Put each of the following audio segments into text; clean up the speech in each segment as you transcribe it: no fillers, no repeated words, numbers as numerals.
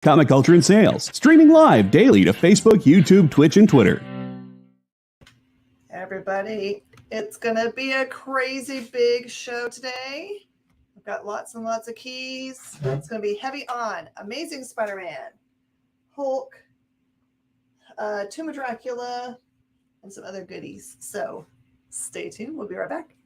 Comic Culture and Sales, streaming live daily to Facebook, YouTube, Twitch, and Twitter. Everybody, it's going to be a crazy big show today. I've got lots and lots of keys. It's going to be heavy on Amazing Spider-Man, Hulk, Tomb of Dracula, and some other goodies. So stay tuned. We'll be right back.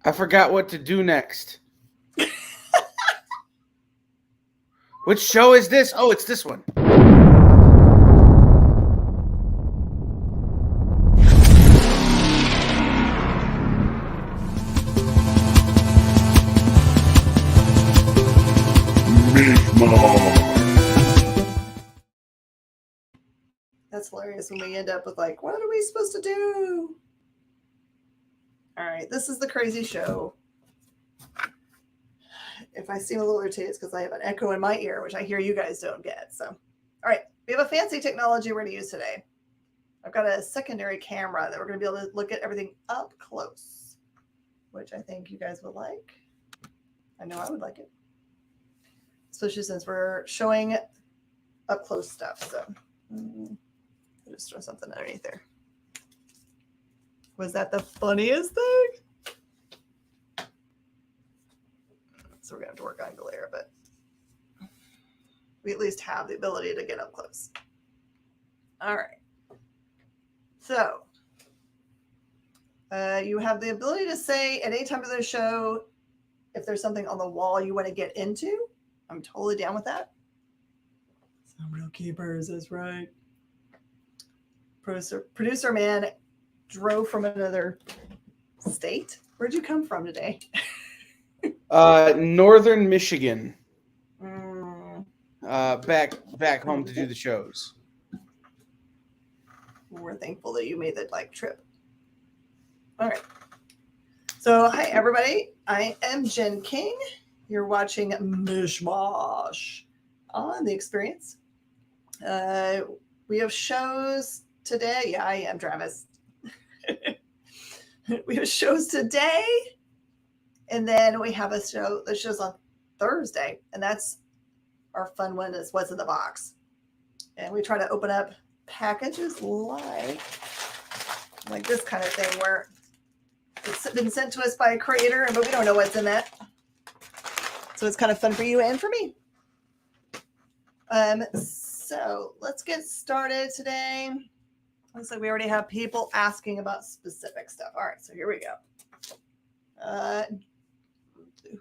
I forgot what to do next. Which show is this? Oh, it's this one. Mish Mosh. That's hilarious when we end up with like, what are we supposed to do? All right, this is the crazy show. If I seem a little irritated, it's because I have an echo in my ear, which I hear you guys don't get. So, all right, we have a fancy technology we're going to use today. I've got a secondary camera that we're going to be able to look at everything up close, which I think you guys would like. I know I would like it, especially since we're showing up close stuff. So, I'll just throw something underneath there. Was that the funniest thing? So we're going to have to work on glare, but we at least have the ability to get up close. All right. So you have the ability to say at any time of the show if there's something on the wall you want to get into. I'm totally down with that. Some real keepers, that's right. Producer man drove from another state. Where'd you come from today? Northern Michigan. Back home to do the shows. We're thankful that you made that trip. All right. So hi everybody. I am Jen King. You're watching Mish Mosh on The Experience. We have shows today. Yeah, I am Travis. We have shows today, and then we have a show that shows on Thursday, and that's our fun one is What's in the Box. And we try to open up packages like this kind of thing where it's been sent to us by a creator, but we don't know what's in that. So it's kind of fun for you and for me. So let's get started today. Looks like we already have people asking about specific stuff. All right, so here we go.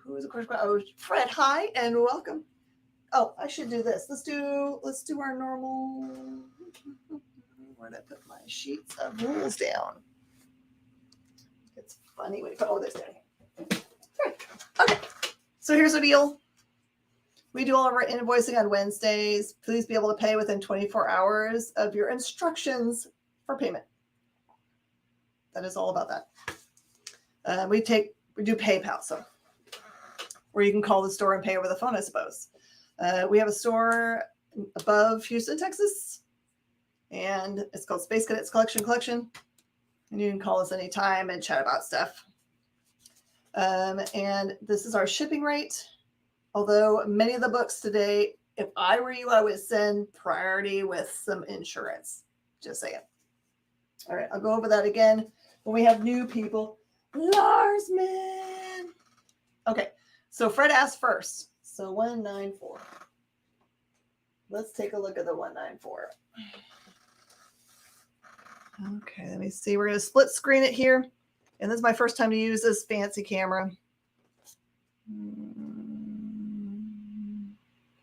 Who is the question? Oh, Fred, hi and welcome. Oh, I should do this. Let's do our normal. Where did I put my sheets of rules down? It's funny when you put all this down here. Okay, so here's the deal. We do all of our invoicing on Wednesdays. Please be able to pay within 24 hours of your instructions for payment. That is all about that. We do PayPal, so where you can call the store and pay over the phone, I suppose. We have a store above Houston, Texas, and it's called Space Cadets Collection, and you can call us anytime and chat about stuff. And this is our shipping rate. Although many of the books today, if I were you, I would send priority with some insurance. Just saying. All right, I'll go over that again when we have new people. Larsman. Okay, so Fred asked first. So 194. Let's take a look at the 194. Okay, let me see. We're going to split screen it here. And this is my first time to use this fancy camera.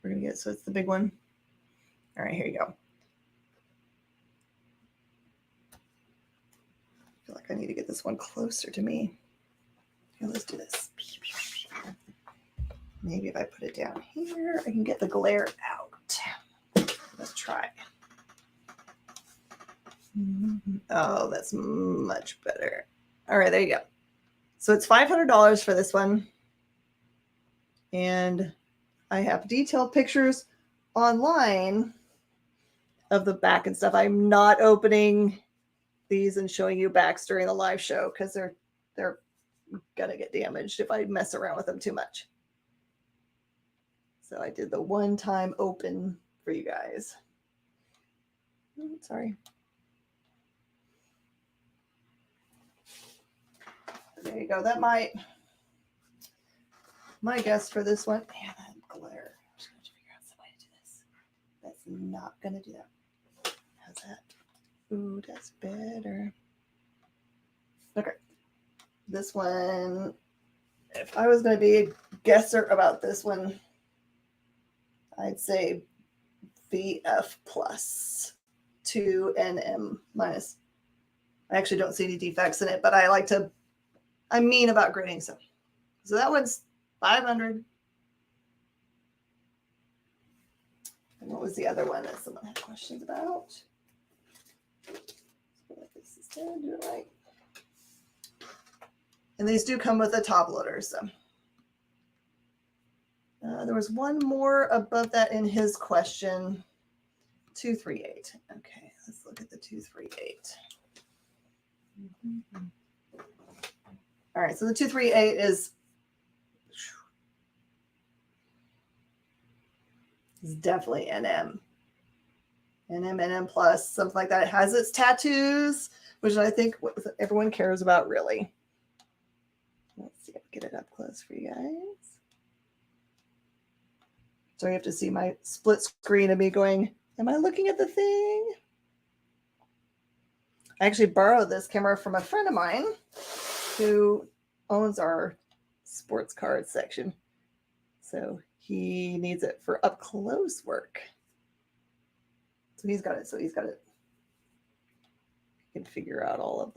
We're going to get, so it's the big one. All right, here you go. I feel like I need to get this one closer to me. Here, let's do this. Maybe if I put it down here, I can get the glare out. Let's try. Oh, that's much better. All right, there you go. So it's $500 for this one. And I have detailed pictures online of the back and stuff. I'm not opening these and showing you backs during the live show because they're gonna get damaged if I mess around with them too much. So I did the one-time open for you guys. Oh, sorry. There you go. That my guess for this one. Man, that glare. I'm just going to figure out some way to do this. That's not going to do that. How's that? Ooh, that's better. Okay. This one, if I was going to be a guesser about this one, I'd say VF plus 2 NM minus. I actually don't see any defects in it, but I'm mean about grading some. So that one's 500. And what was the other one that someone had questions about? This is do it right. And these do come with a top loader. So there was one more above that in his question. 238. Okay, let's look at the 238. All right, so the 238 is definitely NM. NM plus, something like that. It has its tattoos, which I think everyone cares about, really. Let's see if I can get it up close for you guys. So you have to see my split screen of me going, am I looking at the thing? I actually borrowed this camera from a friend of mine who owns our sports card section. So he needs it for up close work. So he's got it. You can figure out all of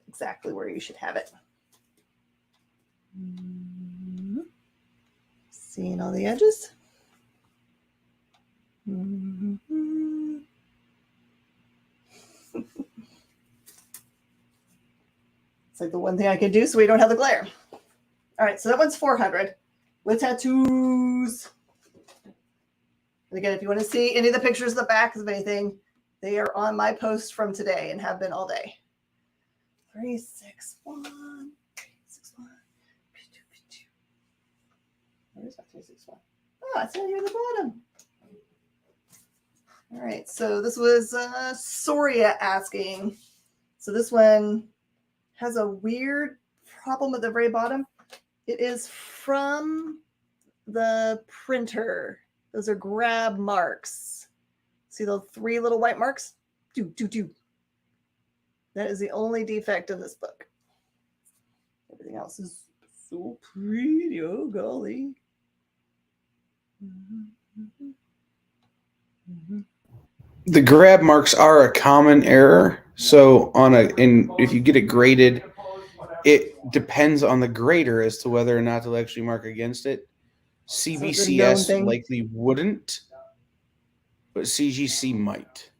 exactly where you should have it. Seeing all the edges. It's like the one thing I can do so we don't have the glare. All right, so that one's 400 with tattoos. And again, if you want to see any of the pictures of the back of anything, they are on my post from today and have been all day. 361. 361. Where's my 361? Oh, it's right here at the bottom. All right, so this was Soria asking. So this one has a weird problem at the very bottom. It is from the printer. Those are grab marks. See those 3 little white marks? That is the only defect of this book. Everything else is so pretty. Oh, golly. The grab marks are a common error. So if you get it graded, it depends on the grader as to whether or not they'll actually mark against it. CBCS likely wouldn't, but CGC might.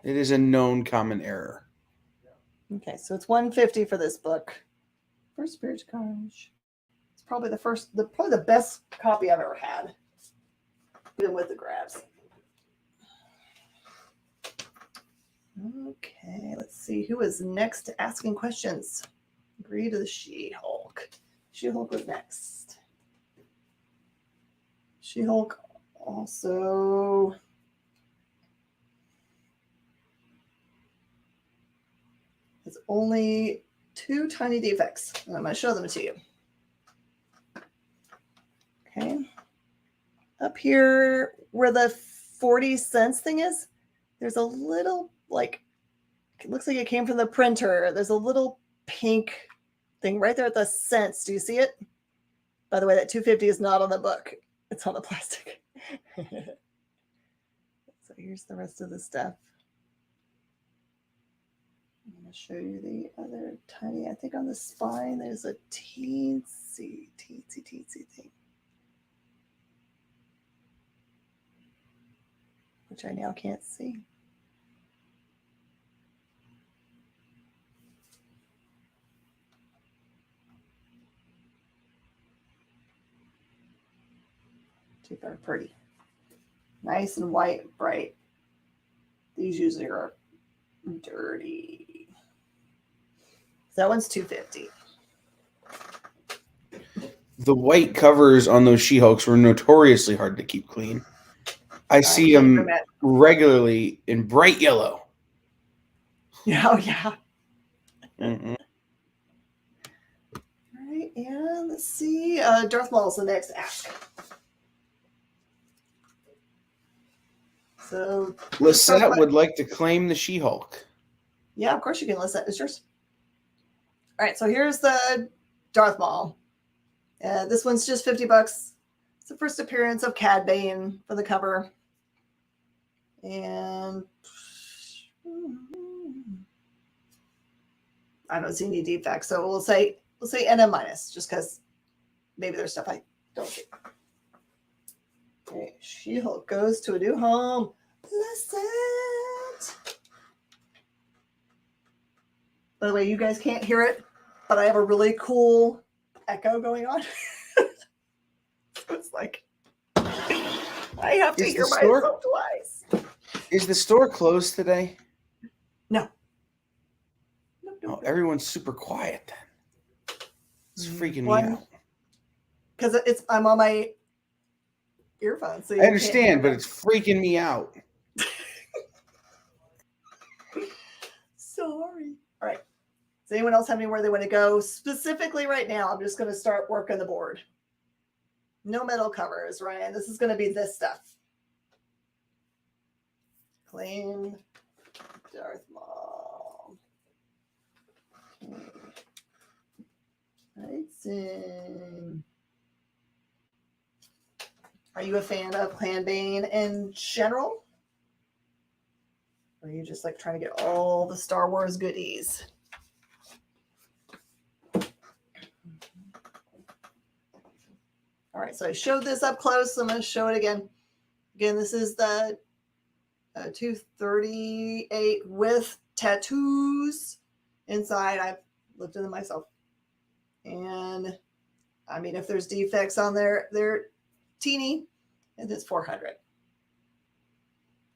It is a known common error. Okay, so it's 150 for this book. First Spirit Carnage. It's probably the best copy I've ever had, even with the grabs. Okay, let's see who is next to asking questions. Agree to the She-Hulk. She-Hulk was next. She-Hulk also has only 2 tiny defects, and I'm going to show them to you. Okay. Up here where the 40 cents thing is, there's a little, it looks like it came from the printer. There's a little pink thing right there at the cents. Do you see it? By the way, that 250 is not on the book. It's on the plastic. So here's the rest of the stuff. I'm going to show you the other tiny, I think on the spine, there's a teensy thing. Which I now can't see. Too darn pretty. Nice and white, bright. These usually are dirty. So that one's $250. The white covers on those She-Hulks were notoriously hard to keep clean. I see them regularly in bright yellow. Yeah, oh yeah. Mm-mm. All right, and let's see. Darth Maul's the next ask. So Lisette would like to claim the She-Hulk. Yeah, of course you can. Lisette, it's yours. All right, so here's the Darth Maul. This one's just $50. It's the first appearance of Cad Bane for the cover. And I don't see any defects, so we'll say NM minus, just because maybe there's stuff I don't see. Okay, She-Hulk goes to a new home. Lisette. By the way, you guys can't hear it, but I have a really cool echo going on. So it's like I have to hear myself twice. Is the store closed today? No. Oh, everyone's super quiet then. It's freaking me out. Because I'm on my earphones. So I understand, but it's freaking me out. Sorry. All right. Does anyone else have anywhere they want to go? Specifically right now, I'm just going to start working the board. No metal covers, Ryan. This is going to be this stuff. Claim Darth Maul. Hudson. Are you a fan of Clan Bane in general? Or are you just like trying to get all the Star Wars goodies? All right, so I showed this up close. I'm going to show it again. Again, this is the 238 with tattoos inside. I've looked at them myself. And I mean, if there's defects on there, they're teeny, and it's $400.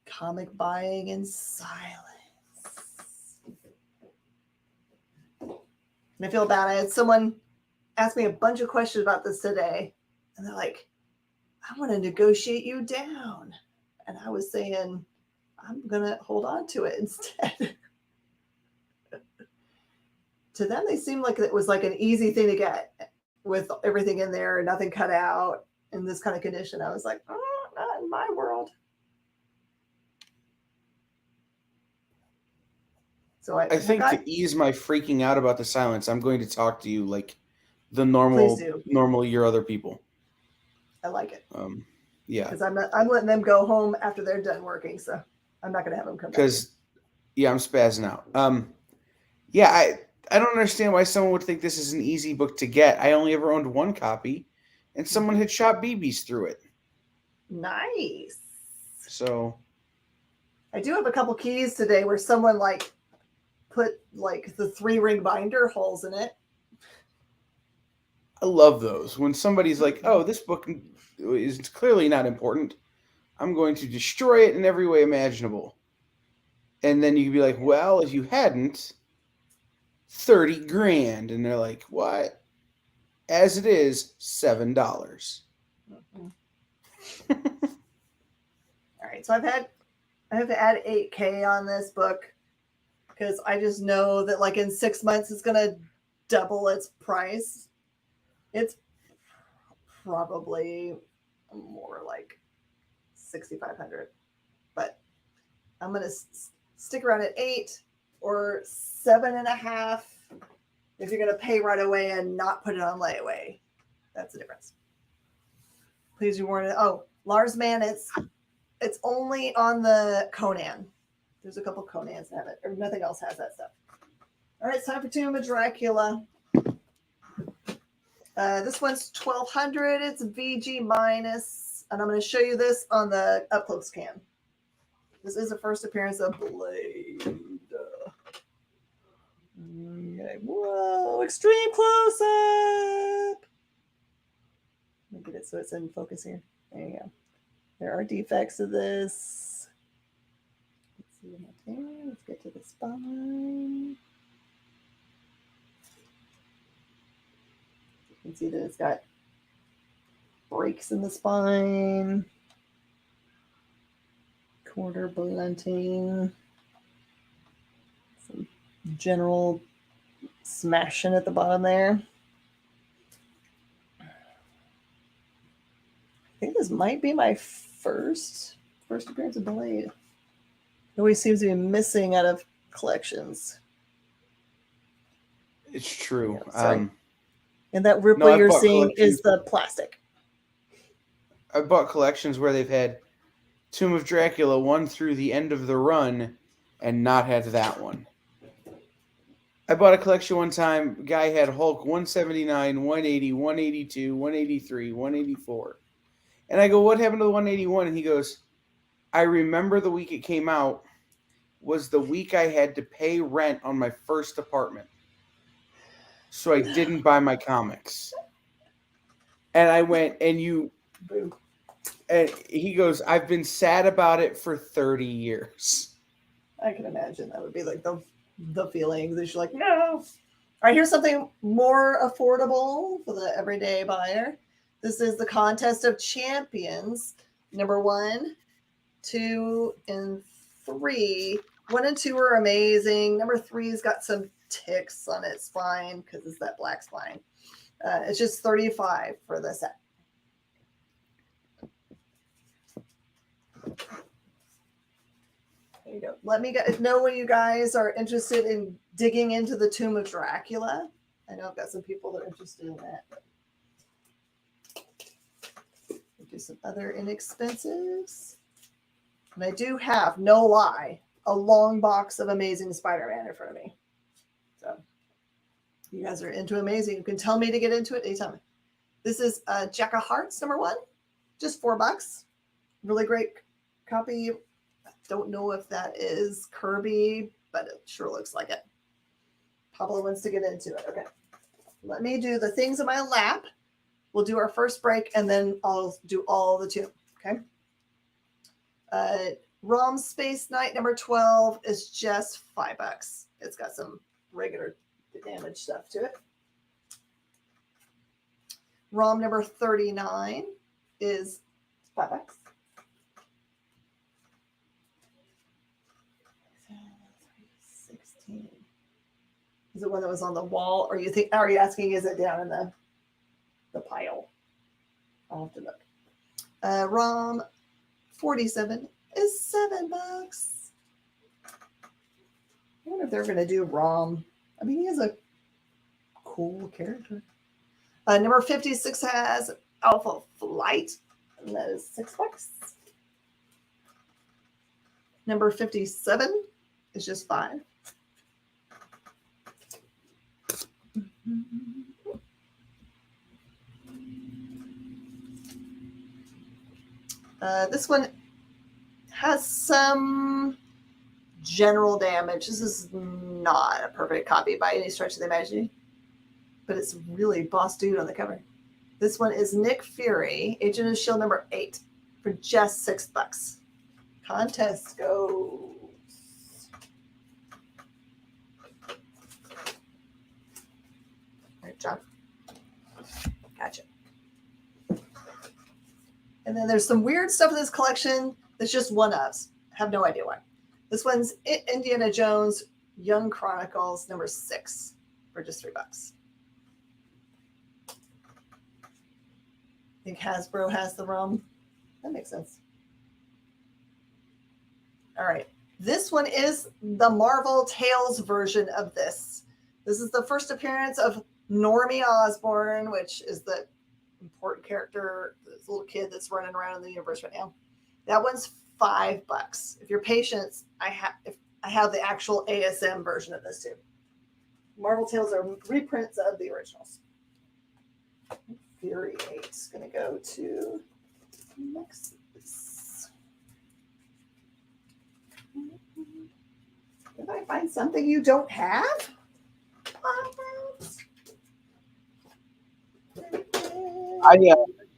Comic buying in silence. And I feel bad. I had someone ask me a bunch of questions about this today. And they're like, I want to negotiate you down. And I was saying, I'm going to hold on to it instead. To them, they seemed like it was like an easy thing to get with everything in there, nothing cut out in this kind of condition. I was like, oh, not in my world. So I think to ease my freaking out about the silence, I'm going to talk to you like the normal your other people. I like it. Yeah. Because I'm letting them go home after they're done working, so I'm not going to have them come back. Because, yeah, I'm spazzing out. Yeah, I don't understand why someone would think this is an easy book to get. I only ever owned one copy, and someone had shot BBs through it. Nice. So, I do have a couple keys today where someone like put like the 3-ring binder holes in it. I love those. When somebody's like, oh, this book is clearly not important, I'm going to destroy it in every way imaginable. And then you can be like, well, if you hadn't, $30,000. And they're like, what? As it is, $7. Mm-hmm. All right. So I have to add 8K on this book because I just know that like in 6 months, it's going to double its price. It's probably more like $6,500, but I'm going to stick around at 8 or 7.5 if you're going to pay right away and not put it on layaway. That's the difference. Please be warned. Oh, Lars Man, it's only on the Conan. There's a couple Conans that have it, or nothing else has that stuff. All right, it's time for Tomb of Dracula. This one's $1,200. It's VG minus, and I'm going to show you this on the up close cam. This is the first appearance of Blade. Okay. Whoa, extreme close up. Let me get it so it's in focus here. There you go. There are defects of this. Let's see what there. Let's get to the spine. can see that it's got breaks in the spine, quarter blunting, some general smashing at the bottom there. I think this might be my first appearance of Blade. It always seems to be missing out of collections. It's true. Yeah, sorry. And that Ripley you're seeing is the plastic. I bought collections where they've had Tomb of Dracula 1 through the end of the run and not had that one. I bought a collection one time. Guy had Hulk 179, 180, 182, 183, 184. And I go, what happened to the 181? And he goes, I remember the week it came out was the week I had to pay rent on my first apartment. So I didn't buy my comics. And I went, and he goes, I've been sad about it for 30 years. I can imagine that would be like the feeling that you're like, no. All right, here's something more affordable for the everyday buyer. This is the Contest of Champions, number 1, 2, and 3. 1 and 2 are amazing. Number 3's got some ticks on its spine because it's that black spine. It's just $35 for the set. There you go. Let me know when you guys are interested in digging into the Tomb of Dracula. I know I've got some people that are interested in that. We'll do some other inexpensives. And I do have, no lie, a long box of Amazing Spider-Man in front of me. So you guys are into Amazing. You can tell me to get into it anytime. This is Jack of Hearts, number 1. Just $4. Really great copy. I don't know if that is Kirby, but it sure looks like it. Pablo wants to get into it. Okay. Let me do the things in my lap. We'll do our first break, and then I'll do all the 2. Okay. ROM Space Knight number 12 is just $5. It's got some regular damage stuff to it. ROM number 39 is $5. 16. Is it one that was on the wall, or are you asking is it down in the pile? I'll have to look. ROM 47 is $7. I wonder if they're going to do ROM. I mean, he is a cool character. Number 56 has Alpha Flight, and that is $6. Number 57 is just $5. This one has some general damage. This is not a perfect copy by any stretch of the imagination, but it's really boss dude on the cover. This one is Nick Fury, Agent of S.H.I.E.L.D. number 8 for just $6. Contest goes. Great job. Gotcha. And then there's some weird stuff in this collection that's just one-ups. Have no idea why. This one's Indiana Jones Young Chronicles number 6 for just $3. I think Hasbro has the ROM. That makes sense. All right. This one is the Marvel Tales version of this. This is the first appearance of Normie Osborn, which is the important character, this little kid that's running around in the universe right now. That one's $5. If you're patient, I have the actual ASM version of this too. Marvel Tales are reprints of the originals. Fury 8 is going to go to Nexus. Did I find something you don't have? I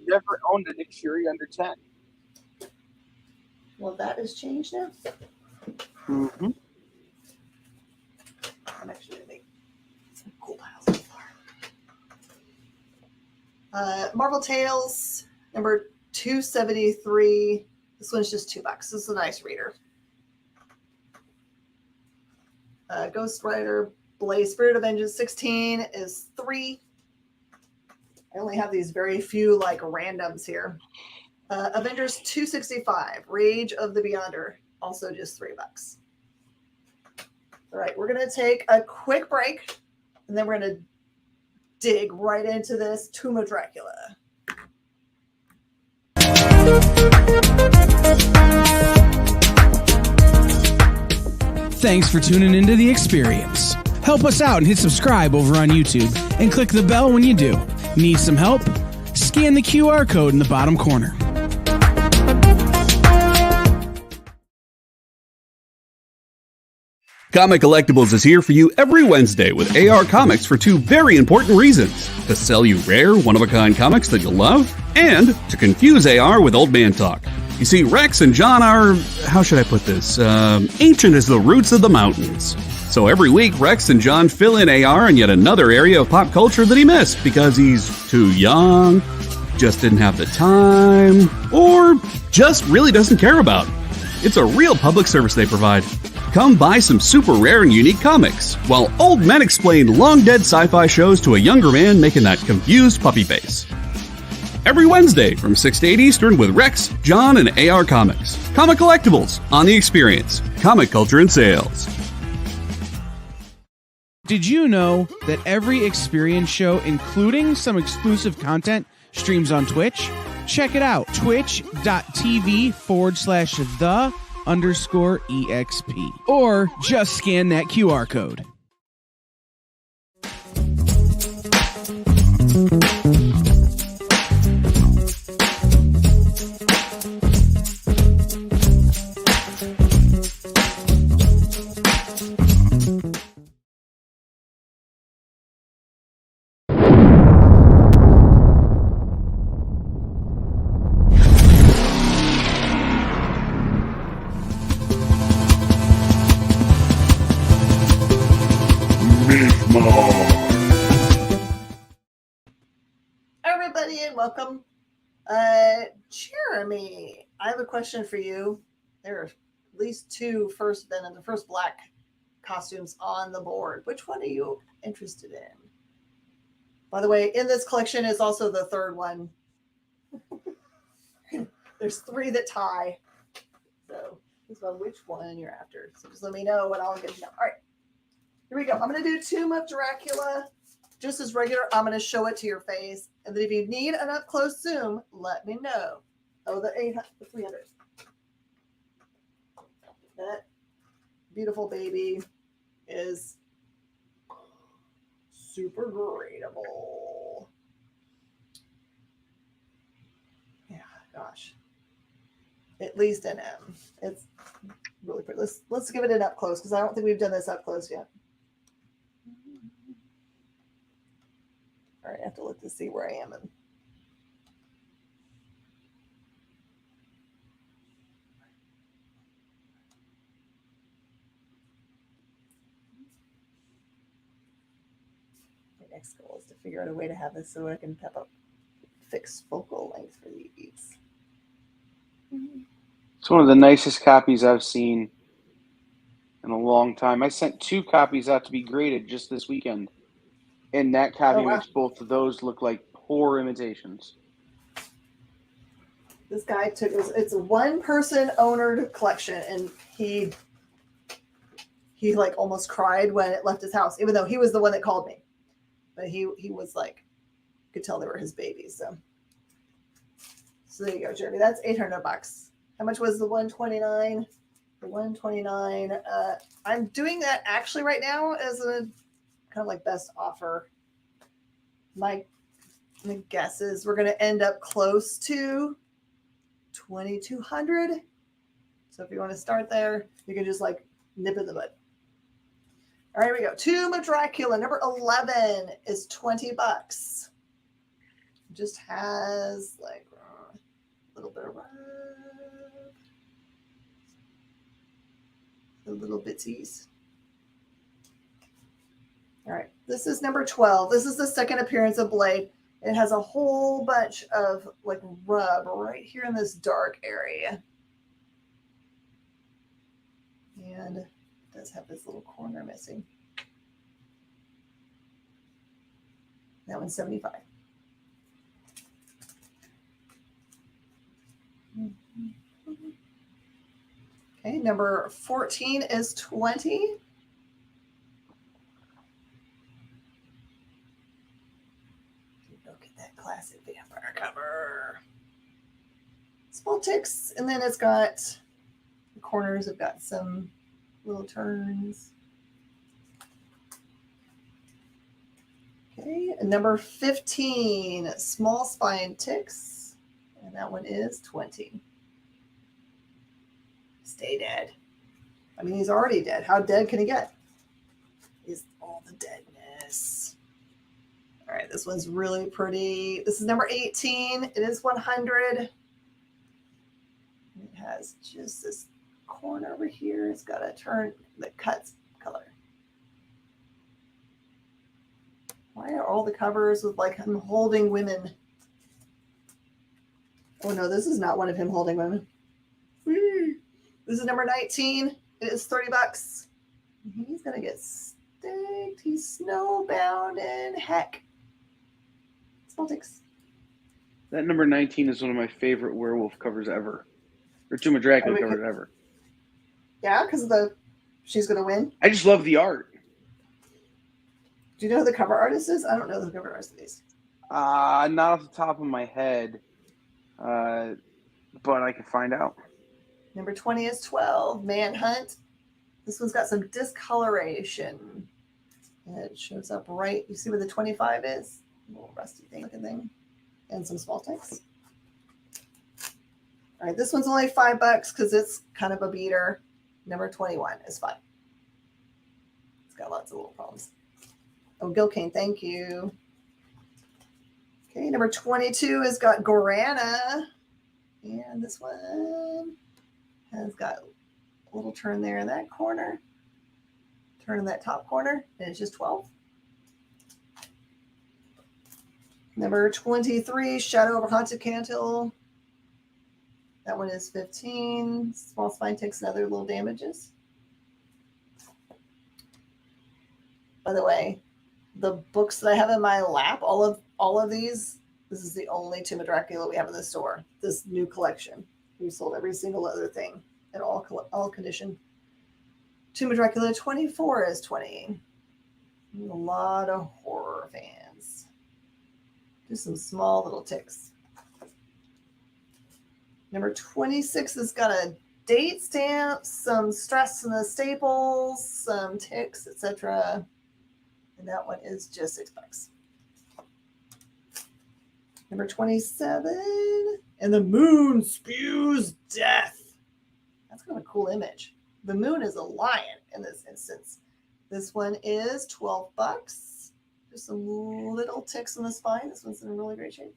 never owned a Nick Fury under 10. Well, that has changed now. Mm-hmm. I'm actually going to make some cool piles of flour. Marvel Tales, number 273. This one's just $2. This is a nice reader. Ghost Rider Blaze Spirit of Vengeance 16 is $3. I only have these very few like randoms here. Avengers 265 Rage of the Beyonder, also just $3. All right, we're going to take a quick break, and then we're going to dig right into this Tomb of Dracula. Thanks for tuning into The Experience. Help us out and hit subscribe over on YouTube and click the bell when you do. Need some help? Scan the QR code in the bottom corner. Comic Collectibles is here for you every Wednesday with AR Comics for two very important reasons: to sell you rare, one-of-a-kind comics that you'll love, and to confuse AR with old man talk. You see, Rex and John are, how should I put this, ancient as the roots of the mountains. So every week, Rex and John fill in AR in yet another area of pop culture that he missed because he's too young, just didn't have the time, or just really doesn't care about. It's a real public service they provide. Come buy some super rare and unique comics, while old men explain long-dead sci-fi shows to a younger man making that confused puppy face. Every Wednesday from 6 to 8 Eastern with Rex, John, and AR Comics. Comic Collectibles on The Experience. Comic culture and sales. Did you know that every Experience show, including some exclusive content, streams on Twitch? Check it out, twitch.tv/the_EXP. Or just scan that QR code. Everybody, and welcome. Jeremy, I have a question for you. There are at least two first black costumes on the board. Which one are you interested in? By the way, in this collection is also the third one. There's three that tie. So this one, which one you're after. So just let me know and I'll get you know. All right, here we go. I'm going to do Tomb of Dracula. Just as regular, I'm going to show it to your face. And then if you need an up-close zoom, let me know. Oh, the 300. That beautiful baby is super gradable. Yeah, gosh. At least an M. It's really pretty. Let's give it an up-close because I don't think we've done this up-close yet. All right, I have to look to see where I am. My next goal is to figure out a way to have this so I can have a fixed focal length for these. It's one of the nicest copies I've seen in a long time. I sent 2 copies out to be graded just this weekend. And that copy makes both of those look like poor imitations. This guy it's a one-person owner collection, and he like almost cried when it left his house, even though he was the one that called me. But he was like, you could tell they were his babies. So there you go, Jeremy. That's $800. How much was the 129? The 129. I'm doing that actually right now as a kind of like best offer. My guess is we're going to end up close to 2,200. So if you want to start there, you can just like nip in the bud. All right, here we go. Tomb of Dracula, number 11 is $20. Just has like a little bit of the little bitsies. All right, this is number 12. This is the second appearance of Blade. It has a whole bunch of like rub right here in this dark area. And it does have this little corner missing. That one's $75. Okay, number 14 is $20. Look at that classic vampire cover. Small ticks, and then it's got the corners have got some little turns. Okay, and number 15, small spine ticks, and that one is $20. Stay dead. I mean, he's already dead. How dead can he get? Is all the deadness. All right, this one's really pretty. This is number 18. It is 100. It has just this corner over here. It's got a turn that cuts color. Why are all the covers with like him holding women? Oh no, this is not one of him holding women. This is number 19. It is $30. He's gonna get staked. He's snowbound in heck. Small ticks. That number 19 is one of my favorite werewolf covers ever. Or Tomb of Dracula covers ever. Yeah, because of the she's gonna win. I just love the art. Do you know who the cover artist is? I don't know the cover artist of these. Not off the top of my head. But I can find out. Number 20 is 12, Manhunt. This one's got some discoloration. And it shows up right. You see where the 25 is? A little rusty thing, looking thing. And some small ticks. All right, this one's only $5 because it's kind of a beater. Number 21 is $5. It's got lots of little problems. Oh, Gil Kane, thank you. Okay, number 22 has got Gorana. And this one has got a little turn there in that corner. Turn in that top corner. And it's just 12. Number 23, Shadow over Haunted Candle. That one is 15. Small spine ticks and other little damages. By the way, the books that I have in my lap, all of these, this is the only Tomb of Dracula we have in the store. This new collection. We sold every single other thing in all condition. Tomb of Dracula 24 is 20. A lot of horror fans. Just some small little ticks. Number 26 has got a date stamp, some stress in the staples, some ticks, etc. And that one is just $6. Number 27, and the moon spews death. That's kind of a cool image. The moon is a lion in this instance. This one is $12. Just some little ticks in the spine. This one's in really great shape.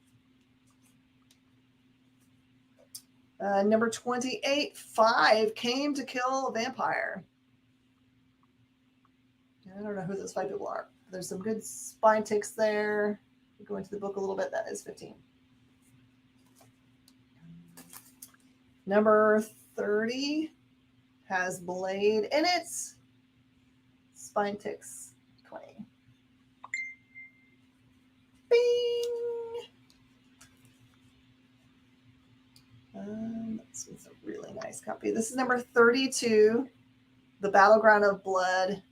Number 28, 5 came to kill a vampire. I don't know who those 5 people are. There's some good spine ticks there. We go into the book a little bit. That is 15. Number 30 has Blade in it. Spine ticks 20. Bing! This is a really nice copy. This is number 32. The Battleground of Blood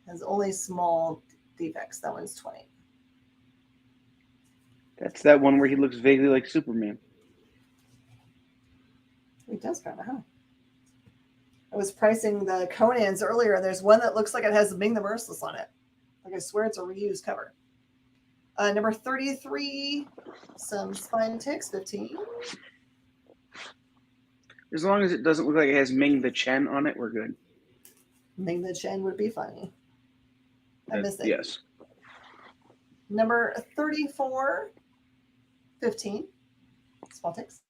has only small defects. That one's 20. That's that one where he looks vaguely like Superman. He does kind of, huh? I was pricing the Conans earlier. There's one that looks like it has Ming the Merciless on it. Like I swear it's a reused cover. Number 33, some spine ticks, 15. As long as it doesn't look like it has Ming the Chen on it, we're good. Ming the Chen would be funny. I missed it. Yes. Number 34, 15. Small ticks.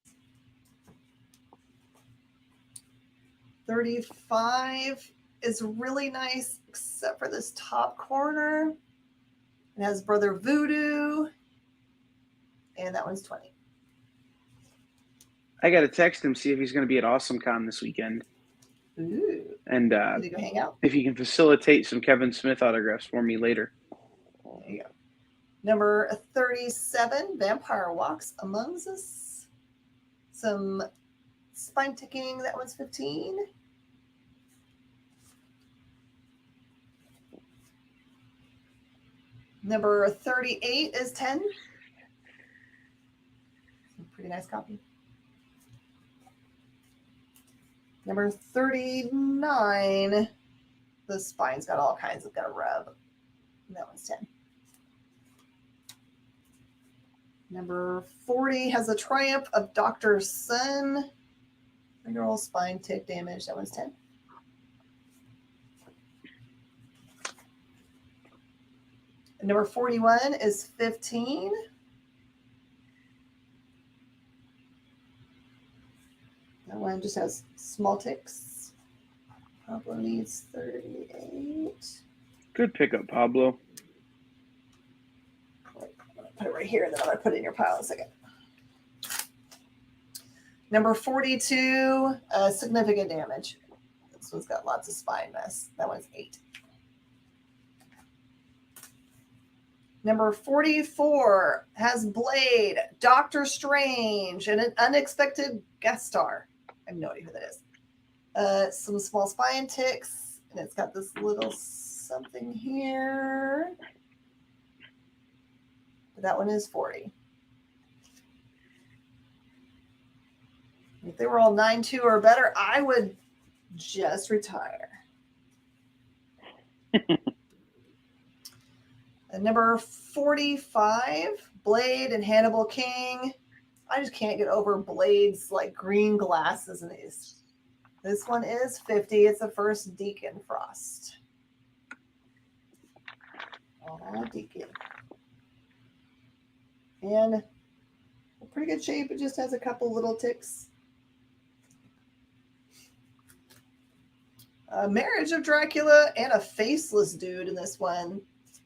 35 is really nice, except for this top corner. It has Brother Voodoo. And that one's 20. I got to text him, see if he's going to be at AwesomeCon this weekend. Ooh. And Did he go hang out? if he can facilitate some Kevin Smith autographs for me later. There you go. Number 37, Vampire Walks Among Us. Some spine ticking. That one's 15. Number 38 is 10. Pretty nice copy. Number 39, the spine's got all kinds of got a rub. And that one's 10. Number 40 has a Triumph of Dr. Sun. Regular spine tick damage. That one's 10. And number 41 is 15. That one just has small ticks. Pablo needs 38. Good pickup, Pablo. Put it right here, and then I'm going to put it in your pile in a second. Number 42, significant damage. This one's got lots of spine mess. That one's 8. Number 44 has Blade, Doctor Strange, and an unexpected guest star. I have no idea who that is. Some small spine ticks, and it's got this little something here. That one is 40. If they were all 9.2 or better, I would just retire. And number 45, Blade and Hannibal King. I just can't get over Blade's like green glasses in these. This one is 50. It's the first Deacon Frost. Oh, Deacon. And pretty good shape. It just has a couple little ticks. Marriage of Dracula and a faceless dude in this one.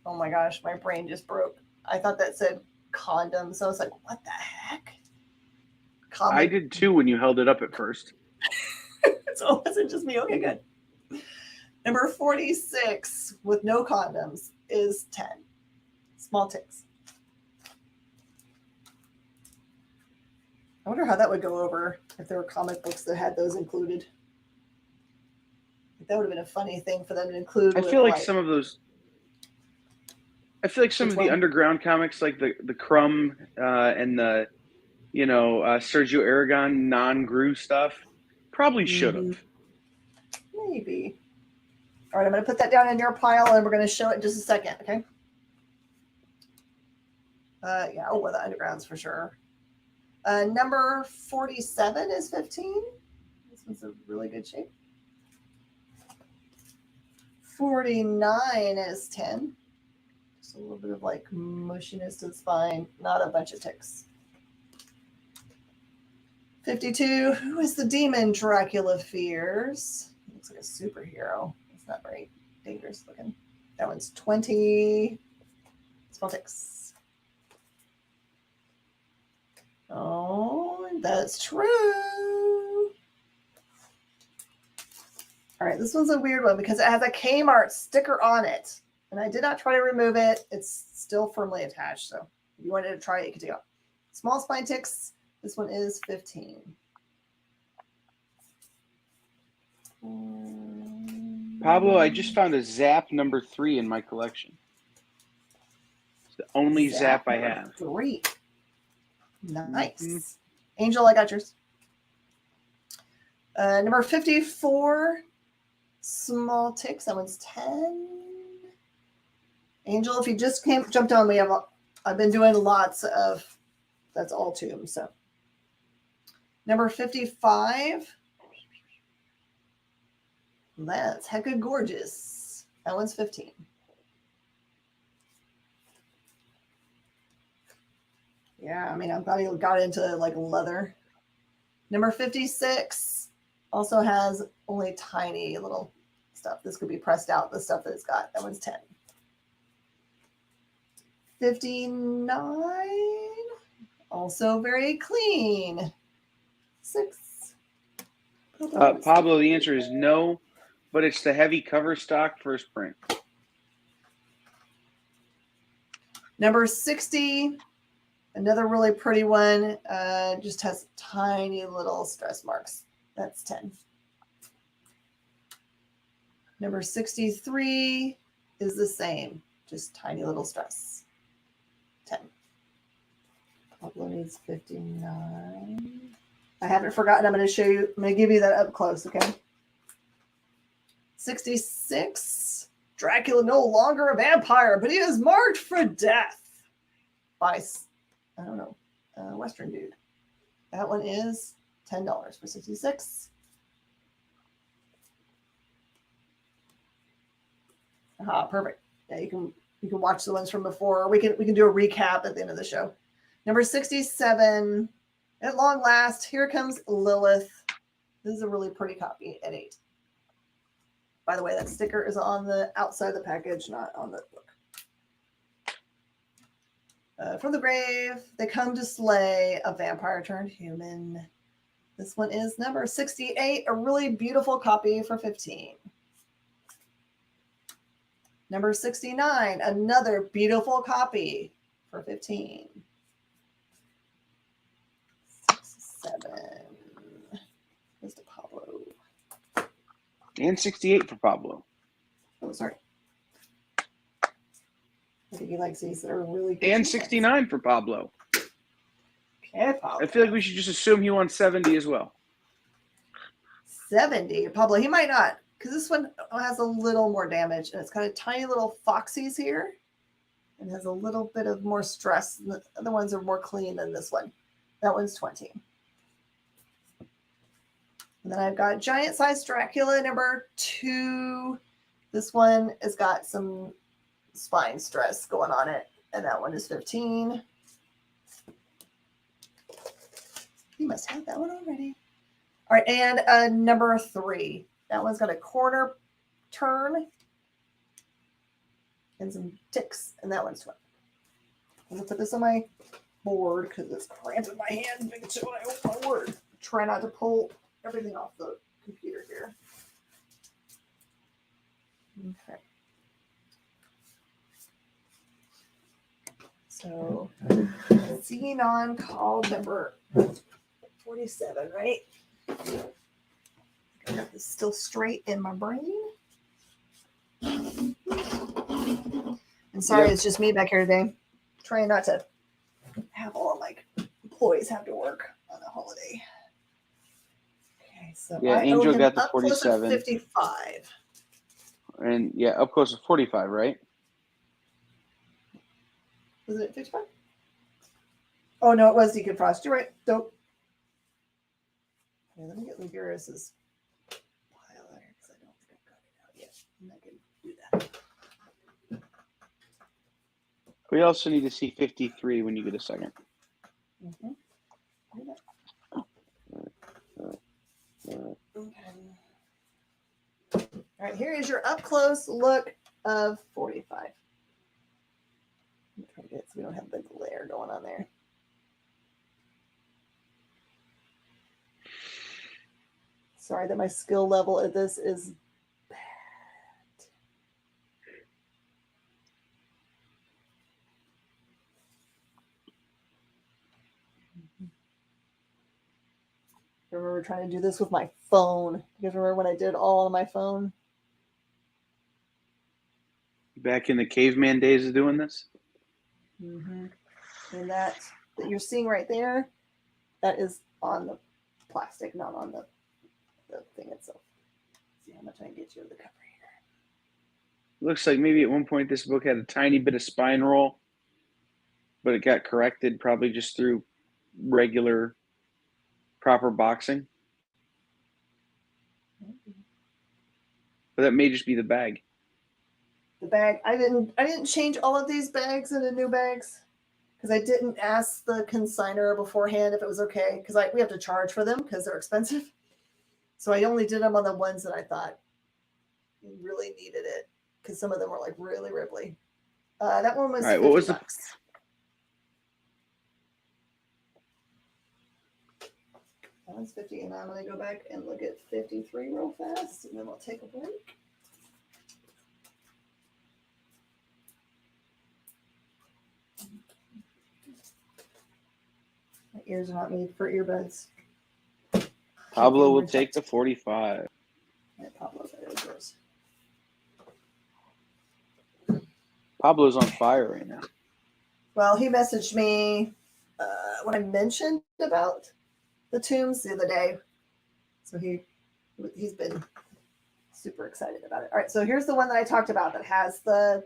Oh my gosh, my brain just broke. I thought that said condom, so I was like, what the heck? I did too when you held it up at first. So it wasn't just me. Okay, good. Number 46 with no condoms is 10. Small ticks. I wonder how that would go over if there were comic books that had those included. That would have been a funny thing for them to include. I feel like some of those. I feel like some of the underground comics, like the Crumb and the, Sergio Aragon non-Gru stuff, probably should have. Maybe. All right, I'm going to put that down in your pile, and we're going to show it in just a second, okay? Yeah, I'll wear the undergrounds for sure. Number 47 is 15. This one's a really good shape. 49 is 10. Just a little bit of like mushiness to the spine, not a bunch of ticks. 52, who is the demon Dracula fears? Looks like a superhero. It's not very dangerous looking. That one's 20. Small ticks. Oh, that's true. All right, this one's a weird one because it has a Kmart sticker on it. And I did not try to remove it. It's still firmly attached. So if you wanted to try it, you could take it off. Small spine ticks. This one is 15. Pablo, I just found a Zap number 3 in my collection. It's the only Zap I have. 3. Nice. Mm-hmm. Angel, I got yours. Number 54. Small ticks. That one's 10. Angel, if you just jumped on me, I've been doing lots of, that's all tombs. So number 55. That's hecka gorgeous. That one's 15. Yeah, I mean, I'm glad you got into like leather. Number 56 also has only tiny little stuff. This could be pressed out, the stuff that it's got. That one's 10. 59. Also very clean. 6. Pablo, the answer is no, but it's the heavy cover stock first print. Number 60, another really pretty one, just has tiny little stress marks. That's 10. Number 63 is the same, just tiny little stress. 10. Pablo needs 59. I haven't forgotten. I'm going to show you. I'm going to give you that up close, okay? 66. Dracula no longer a vampire, but he is marked for death by, I don't know, a Western dude. That one is $10 for 66. Aha, perfect. Yeah, you can watch the ones from before. We can do a recap at the end of the show. Number 67. At long last, here comes Lilith. This is a really pretty copy at 8. By the way, that sticker is on the outside of the package, not on the book. From the grave, they come to slay a vampire turned human. This one is number 68, a really beautiful copy for 15. Number 69, another beautiful copy for 15. 7. Goes to Pablo. And 68 for Pablo. Oh, sorry. I think he likes these that are really good. And 69 for Pablo. Okay, Pablo. I feel like we should just assume he won 70 as well. 70. Pablo, he might not, because this one has a little more damage, and it's got a tiny little foxies here, and has a little bit of more stress. The other ones are more clean than this one. That one's 20. And then I've got giant size Dracula number 2. This one has got some spine stress going on it, and that one is 15. You must have that one already. All right, and number 3. That one's got a corner turn and some ticks, and that one's 20. I'm gonna put this on my board because it's cramped in my hand until I open my word. Try not to pull everything off the computer here. Okay. So, Xenon call number 47, right? I got this still straight in my brain. And sorry, It's just me back here today. Trying not to have all of my employees have to work on a holiday. Okay, so Yeah, I Angel owe him got the up close to 47. 55. And yeah, up close to 45, right? Was it 55? Oh no, it was Deacon Frost. You're right. Dope. Okay, let me get Ligurus's pile there because I don't think I've got it out yet. And I can do that. We also need to see 53 when you get a second. Mm-hmm. Okay. All right, here is your up close look of 45. I'm trying to get it so we don't have the glare going on there. Sorry that my skill level at this is bad. I remember trying to do this with my phone. You guys remember when I did all on my phone? Back in the caveman days of doing this? Mm-hmm. And that you're seeing right there, that is on the plastic, not on the thing itself. See how much I can get you of the cover here. Looks like maybe at one point this book had a tiny bit of spine roll, but it got corrected probably just through regular, proper boxing. But that may just be the bag. The bag, I didn't change all of these bags into new bags because I didn't ask the consignor beforehand if it was okay because we have to charge for them because they're expensive. So I only did them on the ones that I thought really needed it because some of them were like really ribbly. That one was $50. What was the one's 50, and I'm going to go back and look at 53 real fast, and then we'll take a break. My ears are not made for earbuds. Pablo will take the 45. Yeah, Pablo, that is yours. Pablo's on fire right now. Well, he messaged me when I mentioned about the tombs the other day. So he's been super excited about it. All right, so here's the one that I talked about that has the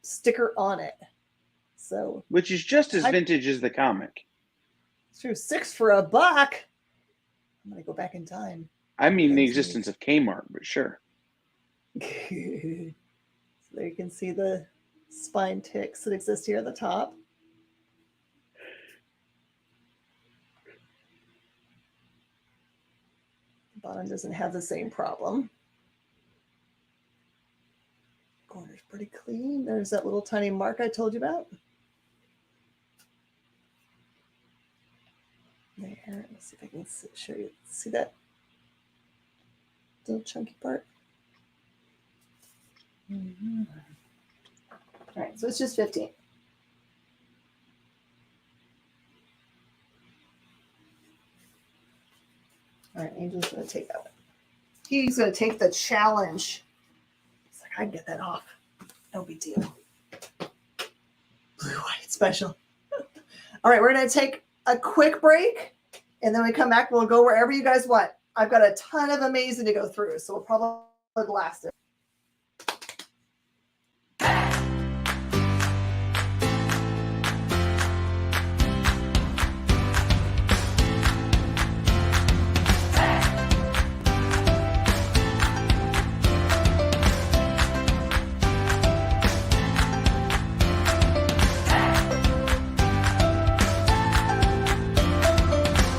sticker on it. So Which is just as vintage as the comic. It's true. $6 for $1. I'm gonna go back in time. I mean the existence of Kmart, but sure. So there you can see the spine ticks that exist here at the top. The bottom doesn't have the same problem. Corner's pretty clean. There's that little tiny mark I told you about. There, let's see if I can show you. See that little chunky part? Mm-hmm. All right, so it's just 15. All right, Angel's going to take that one. He's going to take the challenge. He's like, I can get that off. No big deal. Blue, white, special. All right, we're going to take a quick break, and then we come back. We'll go wherever you guys want. I've got a ton of amazing to go through, so we'll probably last it.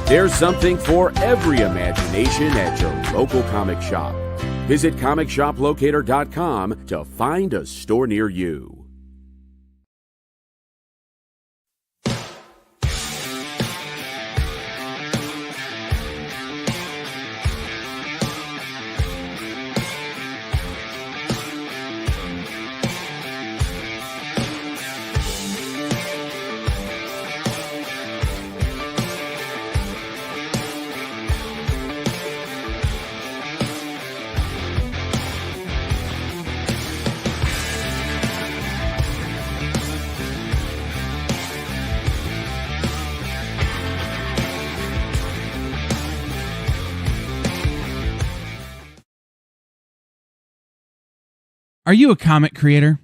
There's something for every imagination at your local comic shop. Visit ComicShopLocator.com to find a store near you. Are you a comic creator?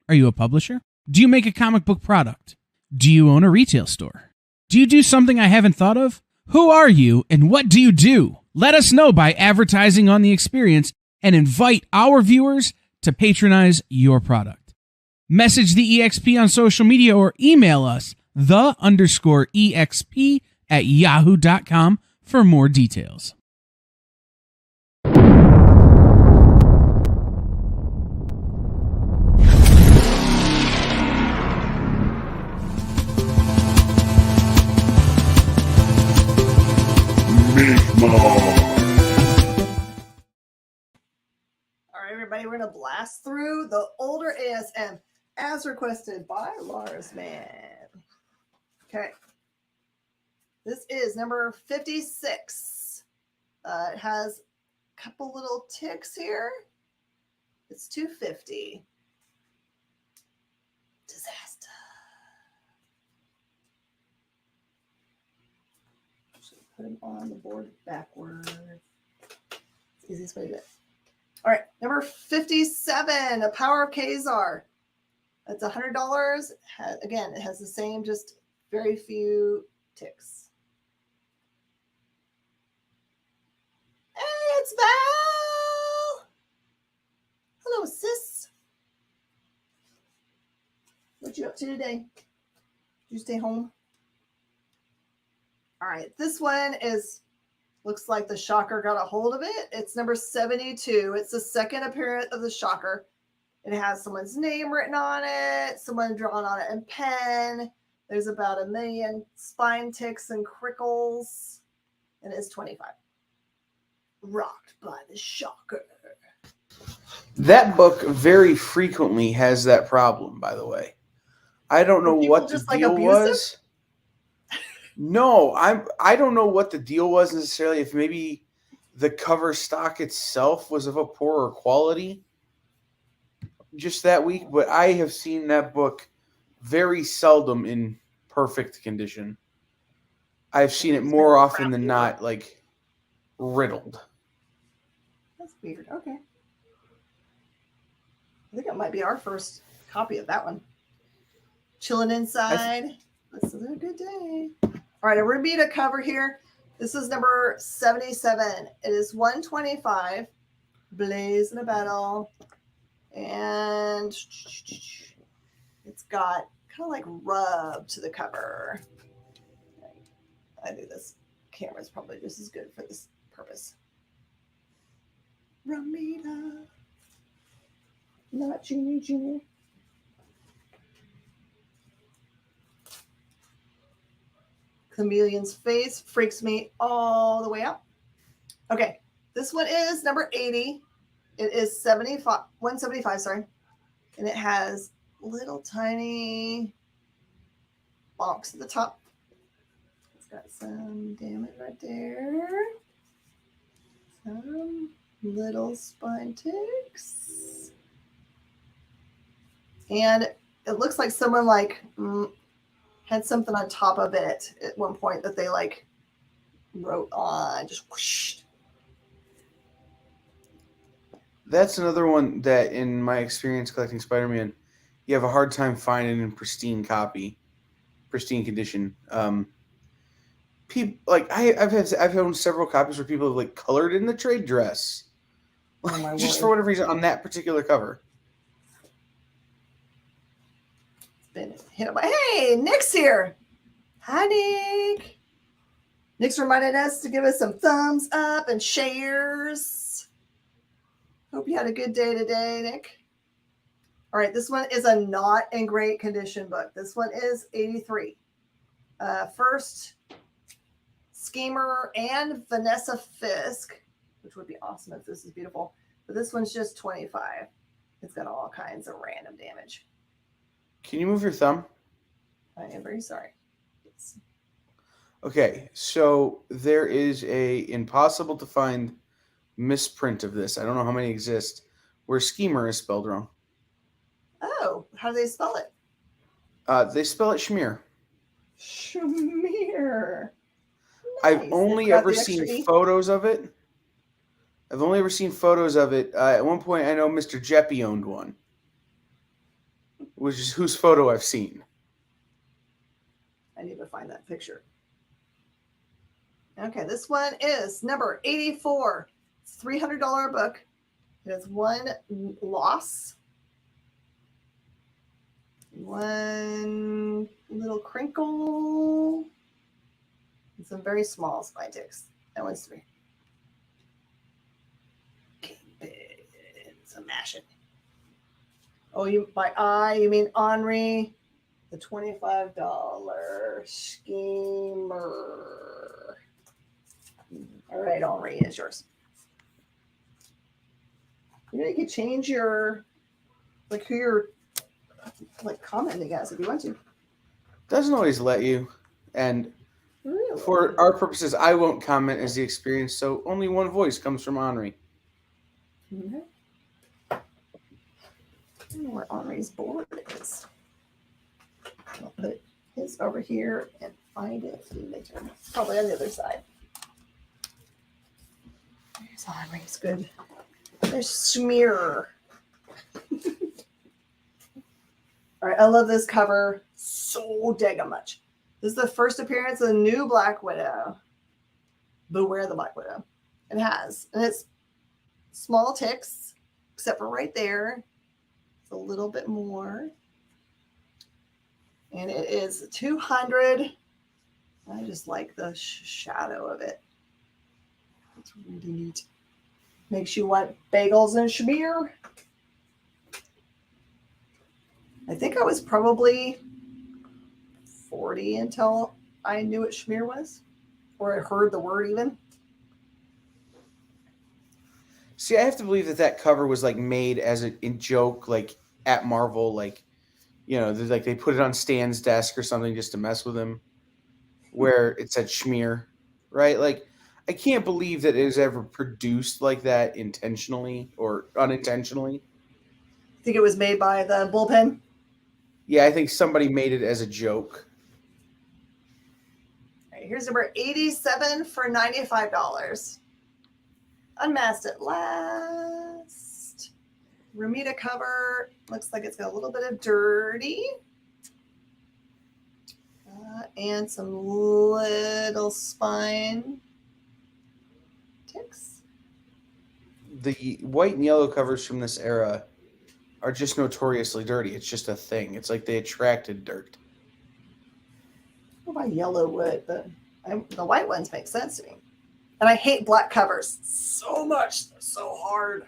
Are you a publisher? Do you make a comic book product? Do you own a retail store? Do you do something I haven't thought of? Who are you and what do you do? Let us know by advertising on The Experience and invite our viewers to patronize your product. Message the EXP on social media or email us the_EXP@yahoo.com for more details. Mish Mosh. All right, everybody, we're going to blast through the older ASM as requested by Lars Man. Okay. This is number 56. It has a couple little ticks here. It's 250. Disaster. Put them on the board backward. It's the easiest way to do it. All right, number 57, A Power of Kazar. That's $100. Again, it has the same, just very few ticks. Hey, it's Val. Hello, sis. What you up to today? Did you stay home? All right, this one looks like the Shocker got a hold of it. It's number 72. It's the second appearance of the Shocker. It has someone's name written on it, someone drawn on it in pen. There's about 1 million spine ticks and crickles. and it's 25. Rocked by the Shocker. That book very frequently has that problem, by the way. I don't know what the just like deal abusive? was. No, I don't know what the deal was necessarily. If maybe the cover stock itself was of a poorer quality just that week, but I have seen that book very seldom in perfect condition. I've seen it more often than not, like, riddled. That's weird. Okay. I think it might be our first copy of that one. Chilling inside. This is a good day. All right, we're going to beat a cover here. This is number 77. It is 125. Blazing a battle. And it's got kind of like rub to the cover. I think this camera is probably just as good for this purpose. Ramita. Not Junior. Chameleon's face freaks me all the way out. Okay, this one is number 80. It is 175, sorry. And it has little tiny bonks at the top. It's got some damage right there. Some little spine ticks. And it looks like someone had something on top of it at one point that they wrote on, just whoosh. That's another one that, in my experience collecting Spider-Man, you have a hard time finding in pristine condition. People I've owned several copies where people have colored in the trade dress, just for whatever reason on that particular cover. Been hit by, hey, Nick's here. Hi, Nick. Nick's reminded us to give us some thumbs up and shares. Hope you had a good day today, Nick. All right, this one is a not in great condition book. This one is 83. First, Schemer and Vanessa Fisk, which would be awesome if this is beautiful. But this one's just 25. It's got all kinds of random damage. Can you move your thumb? I am very sorry. Yes. Okay, so there is a impossible to find misprint of this. I don't know how many exist, where Schemer is spelled wrong. Oh, how do they spell it? They spell it Schmear. Schmear. I've Nice. only ever seen photos of it. At one point, I know Mr. Jeppy owned one, which is whose photo I've seen. I need to find that picture. Okay, this one is number 84. It's a $300 book. It has one loss, one little crinkle, and some very small spine ticks. That one's 3. Some mashing. Oh, you mean Henri, the $25 Schemer. All right, Henri, is yours. You can change your who you're commenting as if you want to. Doesn't always let you, and Really? for our purposes, I won't comment as the experience. So only one voice comes from Henri. Mm-hmm. I don't know where Henri's board is. I'll put his over here and find it later. Probably on the other side. There's Henri's good. There's Smear. All right, I love this cover so daggum much. This is the first appearance of the new Black Widow. Beware the Black Widow. And it's small ticks, except for right there. It's a little bit more. And it is 200. I just like the shadow of it. It's really neat. Makes you want bagels and Schmear. I think I was probably 40 until I knew what Schmear was. or heard the word even. See, I have to believe that cover was like made as a in joke, like at Marvel, like like they put it on Stan's desk or something just to mess with him, where it said Schmear, right? Like, I can't believe that it was ever produced like that intentionally or unintentionally. I think it was made by the Bullpen. Yeah, I think somebody made it as a joke. All right, here's number 87 for $95. Unmasked at last. Ramita cover. Looks like it's got a little bit of dirty. And some little spine ticks. The white and yellow covers from this era are just notoriously dirty. It's just a thing. It's like they attracted dirt. Well, my yellow would, but the white ones make sense to me. And I hate black covers so much. They're so hard.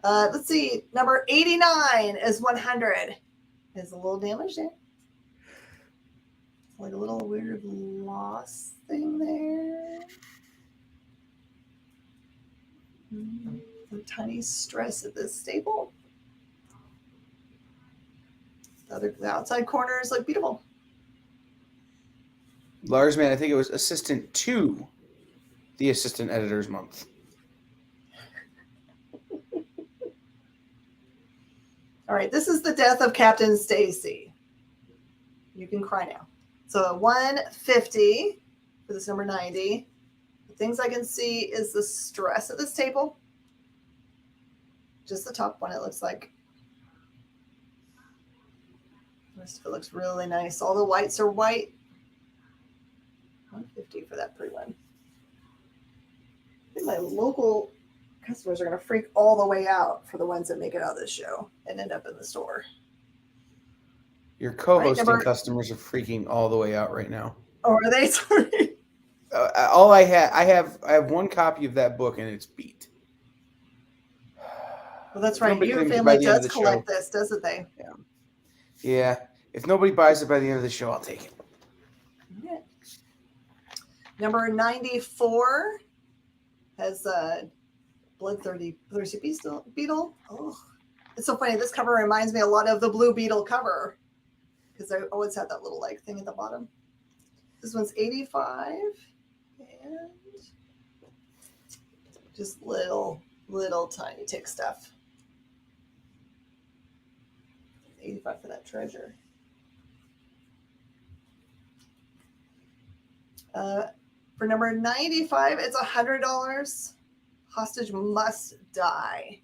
Let's see. Number 89 is 100. There's a little damage there. It's like a little weird loss thing there. A tiny stress at this staple. The outside corners look beautiful. Lars, man, I think it was assistant to the assistant editor's month. All right, this is the death of Captain Stacy. You can cry now. So 150 for this number 90. The things I can see is the stress at this table. Just the top one, it looks like. The rest of it looks really nice. All the whites are white. 150 for that pretty one. I think my local customers are going to freak all the way out for the ones that make it out of this show and end up in the store. Your co-hosting customers are freaking all the way out right now. Oh, are they? Sorry. All I have one copy of that book and it's beat. Well, that's right. Your family does collect this, doesn't they? Yeah. Yeah. If nobody buys it by the end of the show, I'll take it. Okay. Number 94 has Bloodthirsty Beetle. Oh, it's so funny. This cover reminds me a lot of the Blue Beetle cover because I always had that little like thing at the bottom. This one's 85 and just little tiny tick stuff. 85 for that treasure. For number 95, it's $100. Hostage Must Die.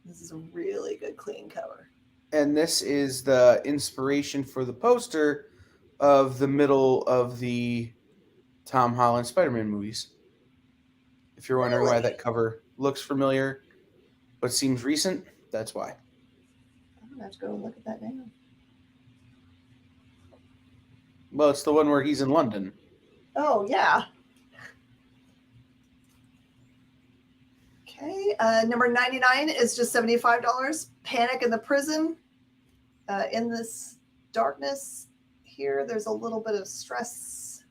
This is a really good clean cover. And this is the inspiration for the poster of the middle of the Tom Holland Spider-Man movies. If you're wondering why that cover looks familiar but seems recent, that's why. I'm going to have to go and look at that now. Well, it's the one where he's in London. Oh, yeah. Okay, number 99 is just $75. Panic in the Prison. In this darkness here, there's a little bit of stress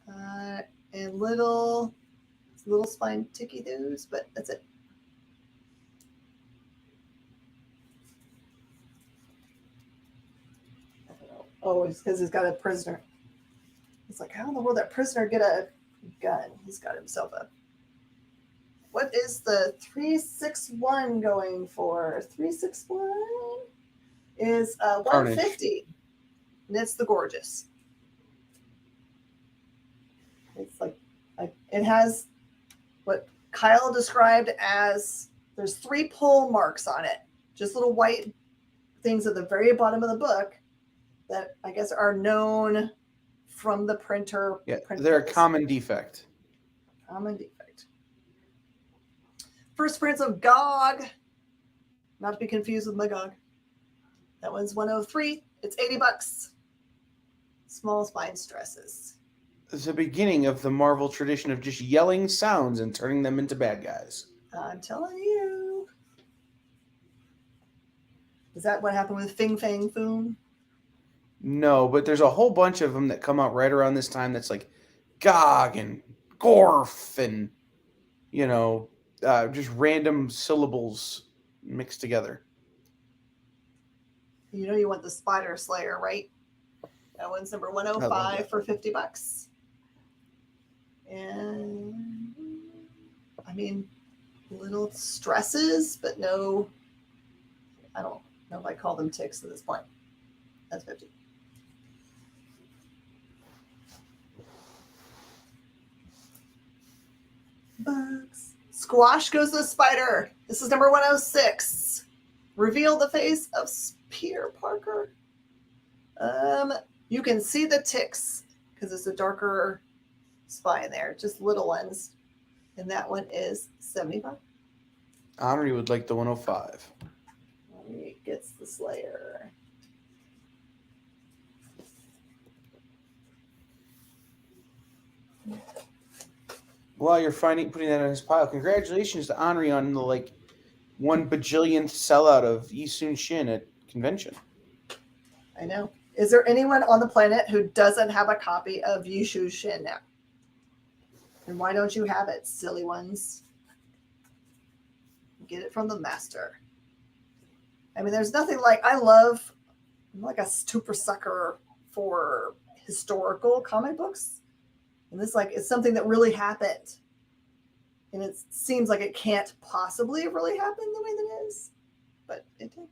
and little spine ticky doos, but that's it. Oh, it's because he's got a prisoner. It's like, how in the world did that prisoner get a gun? He's got himself a. What is the 361 going for? 361 is 150. And it's the Gorgeous. It's like it has what Kyle described as there's 3 pull marks on it. Just little white things at the very bottom of the book that I guess are known from the printer. Yeah, they're a common defect. Common defect. First Prince of Gog. Not to be confused with Magog. That one's 103. It's $80. Small spine stresses. It's the beginning of the Marvel tradition of just yelling sounds and turning them into bad guys. I'm telling you. Is that what happened with Fing Fang Foom? No, but there's a whole bunch of them that come out right around this time that's like Gog and Gorf and, just random syllables mixed together. You want the Spider Slayer, right? That one's number 105 for $50. And little stresses, but no, I don't know if I call them ticks at this point. That's 50. Bugs. Squash goes to the spider. This is number 106. Reveal the face of Peter Parker. You can see the ticks because it's a darker spine there, just little ones. And that one is 75. Honorary would like the 105. Honorary gets the Slayer. While you're putting that in his pile, congratulations to Honorary on the 1 bajillionth sellout of Yisun Shin at convention. I know. Is there anyone on the planet who doesn't have a copy of Yisun Shin now? And why don't you have it, silly ones? Get it from the master. There's nothing I'm like a super sucker for historical comic books. And this it's something that really happened. And it seems like it can't possibly really happen the way that it is. But it did.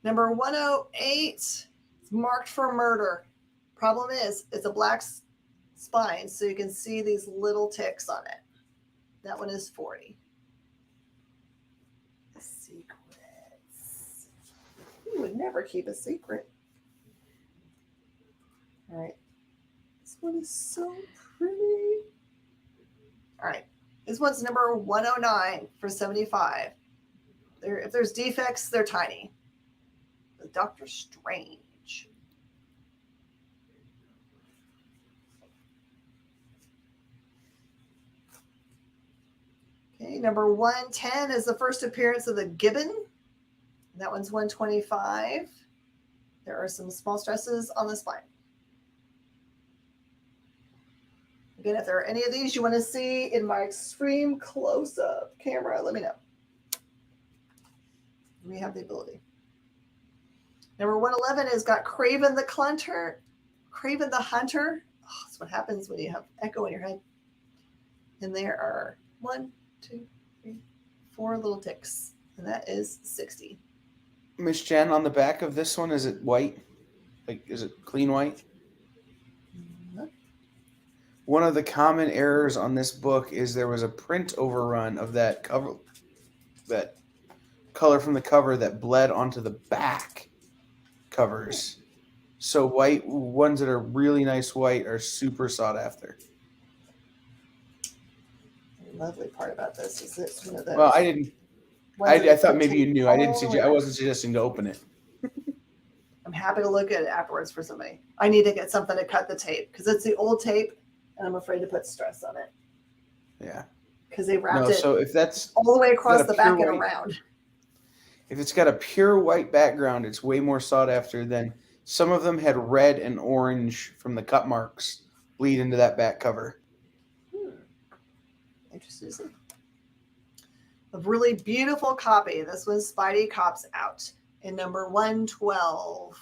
Number 108 is marked for murder. Problem is, it's a black spine, so you can see these little ticks on it. That one is 40. The secrets. You would never keep a secret. All right. This one is so pretty. All right. This one's number 109 for 75. If there's defects, they're tiny. The Doctor Strange. Okay, number 110 is the first appearance of the Gibbon. That one's 125. There are some small stresses on the spine. Again, if there are any of these you want to see in my extreme close-up camera, let me know. We have the ability. Number 111 has got Craven the Hunter. Craven the Hunter. Oh, that's what happens when you have echo in your head. And there are 1, 2, 3, 4 little ticks. And that is 60. Miss Jen, on the back of this one, is it white? Is it clean white? No. One of the common errors on this book is there was a print overrun of that cover, that color from the cover that bled onto the back covers. So white ones that are really nice white are super sought after. The lovely part about this is it's one of those. Well, I didn't. I thought maybe you knew. I wasn't suggesting to open it. I'm happy to look at it afterwards for somebody. I need to get something to cut the tape because it's the old tape, and I'm afraid to put stress on it. Yeah. Because they wrapped it. So if that's all the way across the back and white, around. If it's got a pure white background, it's way more sought after than some of them had red and orange from the cut marks bleed into that back cover. Interesting to see. A really beautiful copy. This one's Spidey Cops Out in number 112.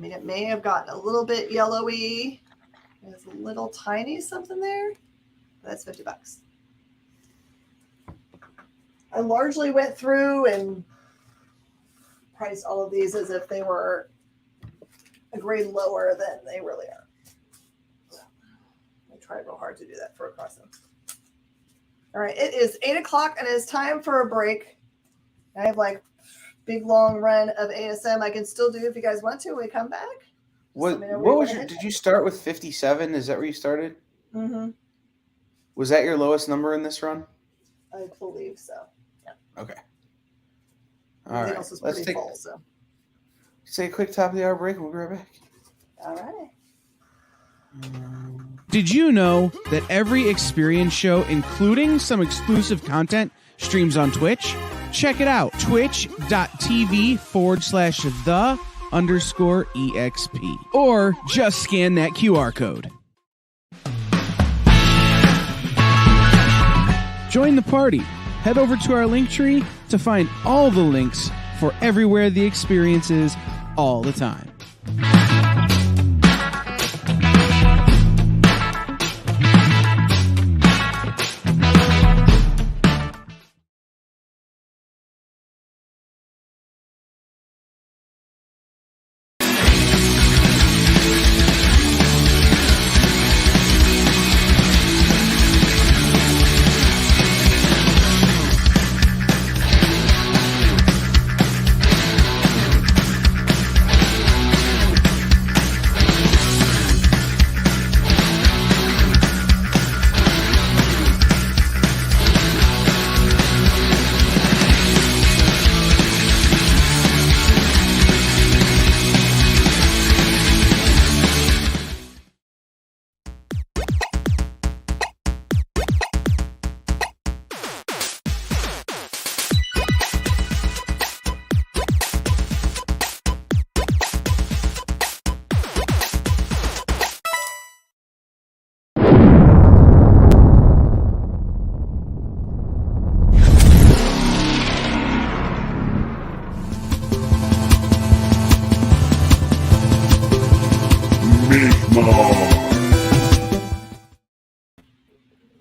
It may have gotten a little bit yellowy. There's a little tiny something there. That's $50. I largely went through and priced all of these as if they were a grade lower than they really are. I tried real hard to do that for a crossing. All right, it is 8 o'clock and it's time for a break. I have big long run of ASM I can still do if you guys want to when we come back. What was did you start with 57? Is that where you started? Mm-hmm. Was that your lowest number in this run? I believe so. Yeah. Okay. All right. Else is Let's pretty full, so. Take a quick top of the hour break and we'll be right back. All right. Did you know that every experience show, including some exclusive content, streams on Twitch? Check it out, twitch.tv/the _EXP. Or just scan that QR code. Join the party. Head over to our Linktree to find all the links for everywhere the experience is all the time.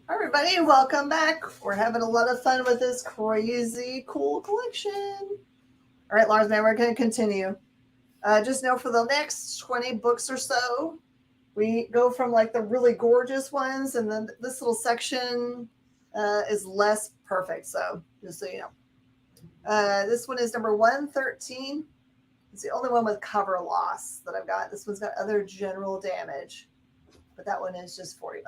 Everybody, welcome back. We're having a lot of fun with this crazy cool collection. All right, Lars, man, we're going to continue. Just know for the next 20 books or so, we go from like the really gorgeous ones, and then this little section is less perfect. So just so you know, this one is number 113. It's the only one with cover loss that I've got. This one's got other general damage, but that one is just $40.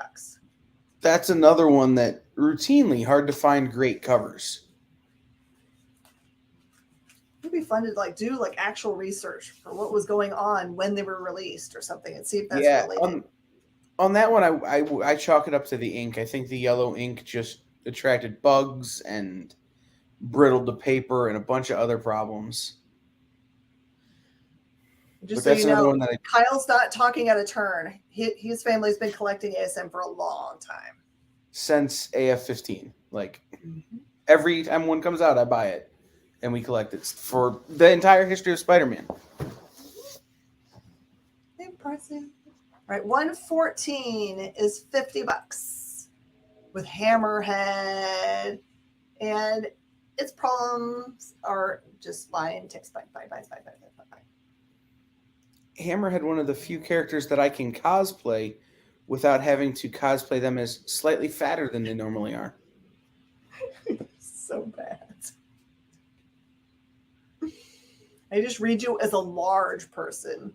That's another one that routinely hard to find great covers. It'd be fun to like do like actual research for what was going on when they were released or something, and see if that's related. On that one, I chalk it up to the ink. I think the yellow ink just attracted bugs and brittled the paper and a bunch of other problems. Just so you know, Kyle's not talking out of turn. His family's been collecting ASM for a long time. Since AF-15. Like, every time one comes out, I buy it. And we collect it for the entire history of Spider-Man. Impressive. All right, 114 is $50 with Hammerhead. And its problems are just fine. Takes fine. Hammerhead, one of the few characters that I can cosplay without having to cosplay them as slightly fatter than they normally are. So bad. I just read you as a large person.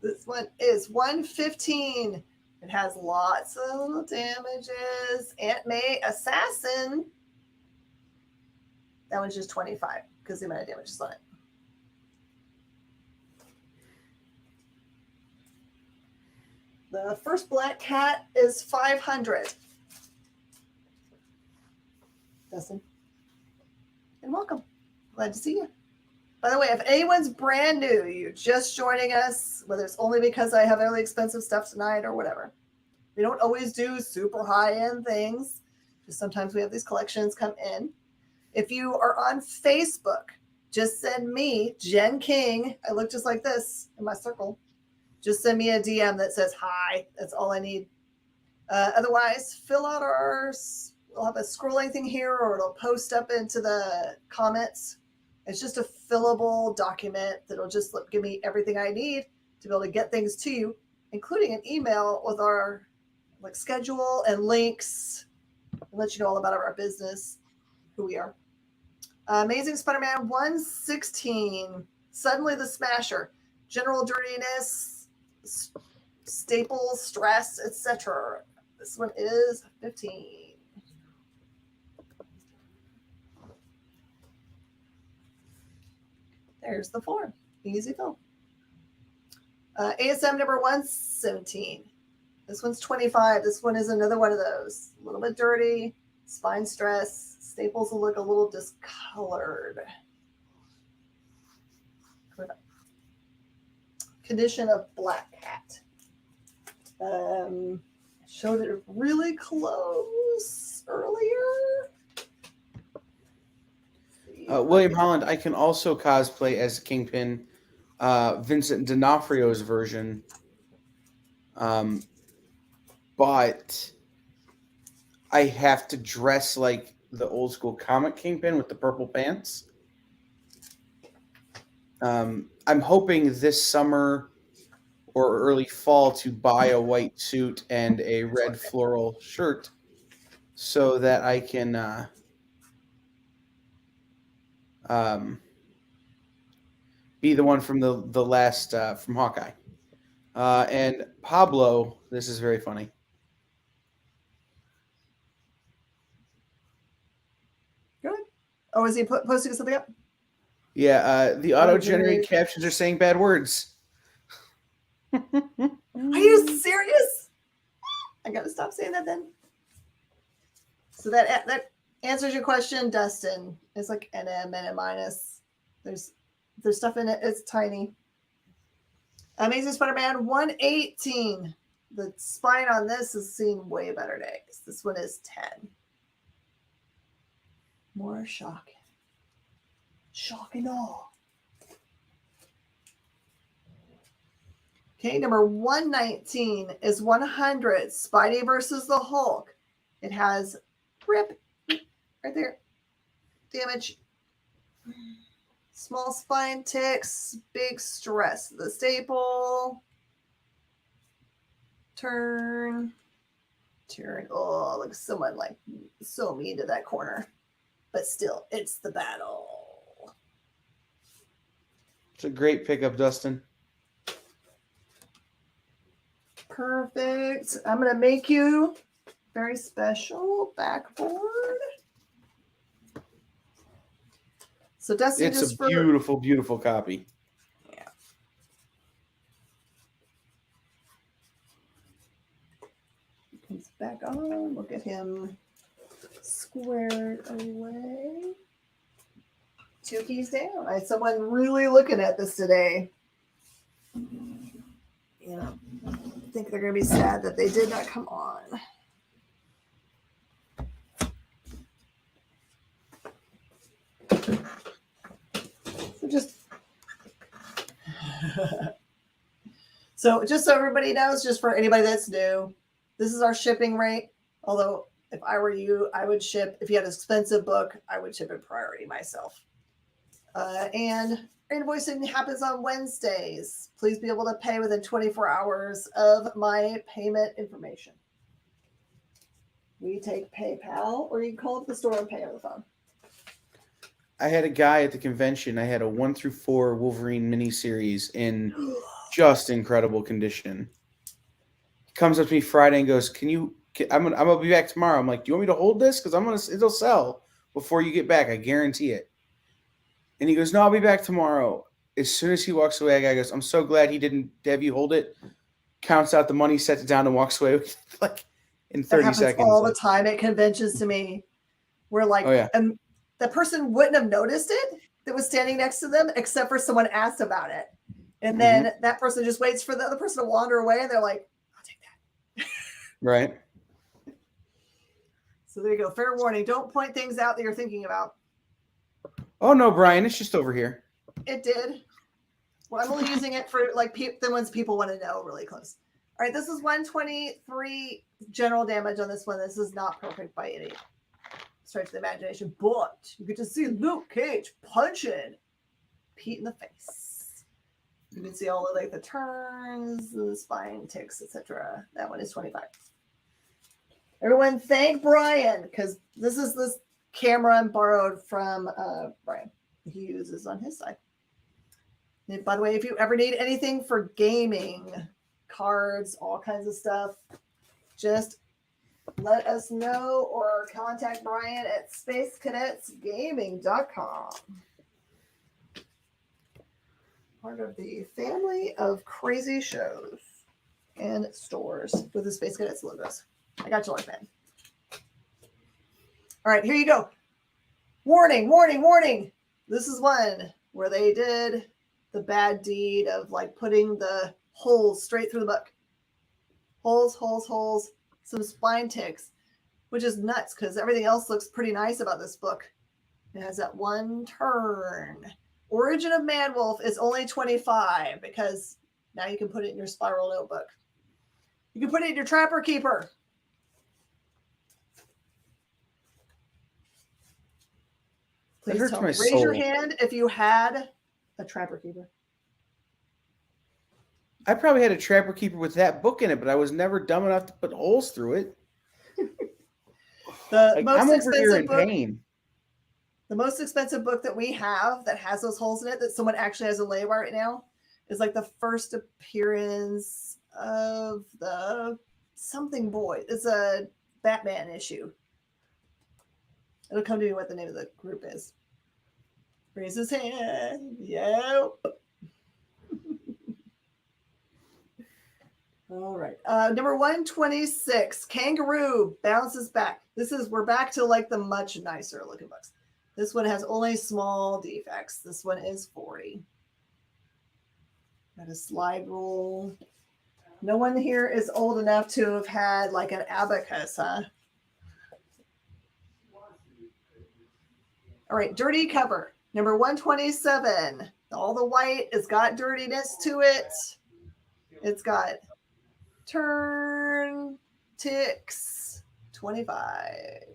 This one is 115. It has lots of little damages. Aunt May Assassin. That one's just 25 because the amount of damage is on it. The first Black Cat is 500. Dustin. And welcome. Glad to see you. By the way, if anyone's brand new, you're just joining us, whether it's only because I have really expensive stuff tonight or whatever. We don't always do super high-end things. Just sometimes we have these collections come in. If you are on Facebook, just send me, Jen King. I look just like this in my circle. Just send me a DM that says hi. That's all I need. Otherwise, fill out we'll have a scrolling thing here, or it'll post up into the comments. It's just a fillable document that'll just give me everything I need to be able to get things to you, including an email with our schedule and links, and let you know all about our business, who we are. Amazing Spider-Man 116. Suddenly the Smasher. General dirtiness, staples, stress, etc. This one is 15. There's the form. Easy fill. ASM number 117. This one's 25. This one is another one of those. A little bit dirty, spine stress. Staples will look a little discolored. Condition of black cat. Showed it really close earlier. William Holland, I can also cosplay as Kingpin, Vincent D'Onofrio's version. But I have to dress like the old school comic Kingpin with the purple pants. I'm hoping this summer or early fall to buy a white suit and a red floral shirt so that I can be the one from the last from Hawkeye. And Pablo, this is very funny. Good. Oh, is he posting something up? Yeah, the auto-generated captions are saying bad words. Are you serious? I gotta stop saying that then. So that answers your question, Dustin. It's like NM, NM minus. There's stuff in it. It's tiny. Amazing Spider-Man 118. The spine on this has seen way better days. This one is 10. More shocking. Shocking all. Okay, number 119 is 100. Spidey versus the Hulk. It has rip right there. Damage. Small spine ticks. Big stress. The staple. Turn. Oh, look, someone like so mean to that corner. But still, it's the battle. It's a great pickup, Dustin. Perfect. I'm going to make you very special backboard. So Dustin, it's a beautiful, beautiful copy. Yeah. Comes back on. We'll get him squared away. 2 keys down. I had someone really looking at this today. Yeah. I think they're going to be sad that they did not come on. So just so everybody knows, just for anybody that's new, this is our shipping rate. Although if I were you, I would ship, if you had an expensive book, I would ship it priority myself. And invoicing happens on Wednesdays. Please be able to pay within 24 hours of my payment information. We take PayPal, or you can call up the store and pay over the phone. I had a guy at the convention. I had a 1-4 Wolverine miniseries in just incredible condition. He comes up to me Friday and goes, I'm gonna be back tomorrow. I'm like, do you want me to hold this? Because it'll sell before you get back. I guarantee it. And he goes, no, I'll be back tomorrow. As soon as he walks away, a guy goes, I'm so glad he didn't have you hold it. Counts out the money, sets it down, and walks away like in 30 seconds. All the time at conventions to me. We're like, oh, yeah. The person wouldn't have noticed it that was standing next to them, except for someone asked about it. And then that person just waits for the other person to wander away, and they're like, I'll take that. Right. So there you go. Fair warning. Don't point things out that you're thinking about. Oh, no, Brian. It's just over here. It did. Well, I'm only using it for like the ones people want to know really close. All right. This is 123 general damage on this one. This is not perfect by any stretch of the imagination, but you get to see Luke Cage punching Pete in the face. You can see all of like the turns, the spine ticks, etc. That one is 25. Everyone thank Brian, because this is this camera I borrowed from Brian. He uses on his side. And by the way, if you ever need anything for gaming, cards, all kinds of stuff, just let us know or contact Brian at spacecadetsgaming.com. Part of the family of crazy shows and stores with the Space Cadets logos. I got you, man. All right, here you go. Warning, warning, warning. This is one where they did the bad deed of like putting the holes straight through the book. Holes, some spine ticks, which is nuts because everything else looks pretty nice about this book. It has that one turn. Origin of Manwolf is only 25 because now you can put it in your spiral notebook. You can put it in your Trapper Keeper. Please tell me, raise your hand if you had a Trapper Keeper. I probably had a Trapper Keeper with that book in it, but I was never dumb enough to put holes through it. I'm over here in pain. The most expensive book that we have that has those holes in it that someone actually has a layaway right now is like the first appearance of the something boy. It's a Batman issue. It'll come to me what the name of the group is. Raise his hand. Yep. All right. Number 126, Kangaroo bounces back. We're back to like the much nicer looking books. This one has only small defects. This one is 40. Got a slide rule. No one here is old enough to have had like an abacus, huh? All right, dirty cover. Number 127. All the white has got dirtiness to it. It's got turn ticks 25.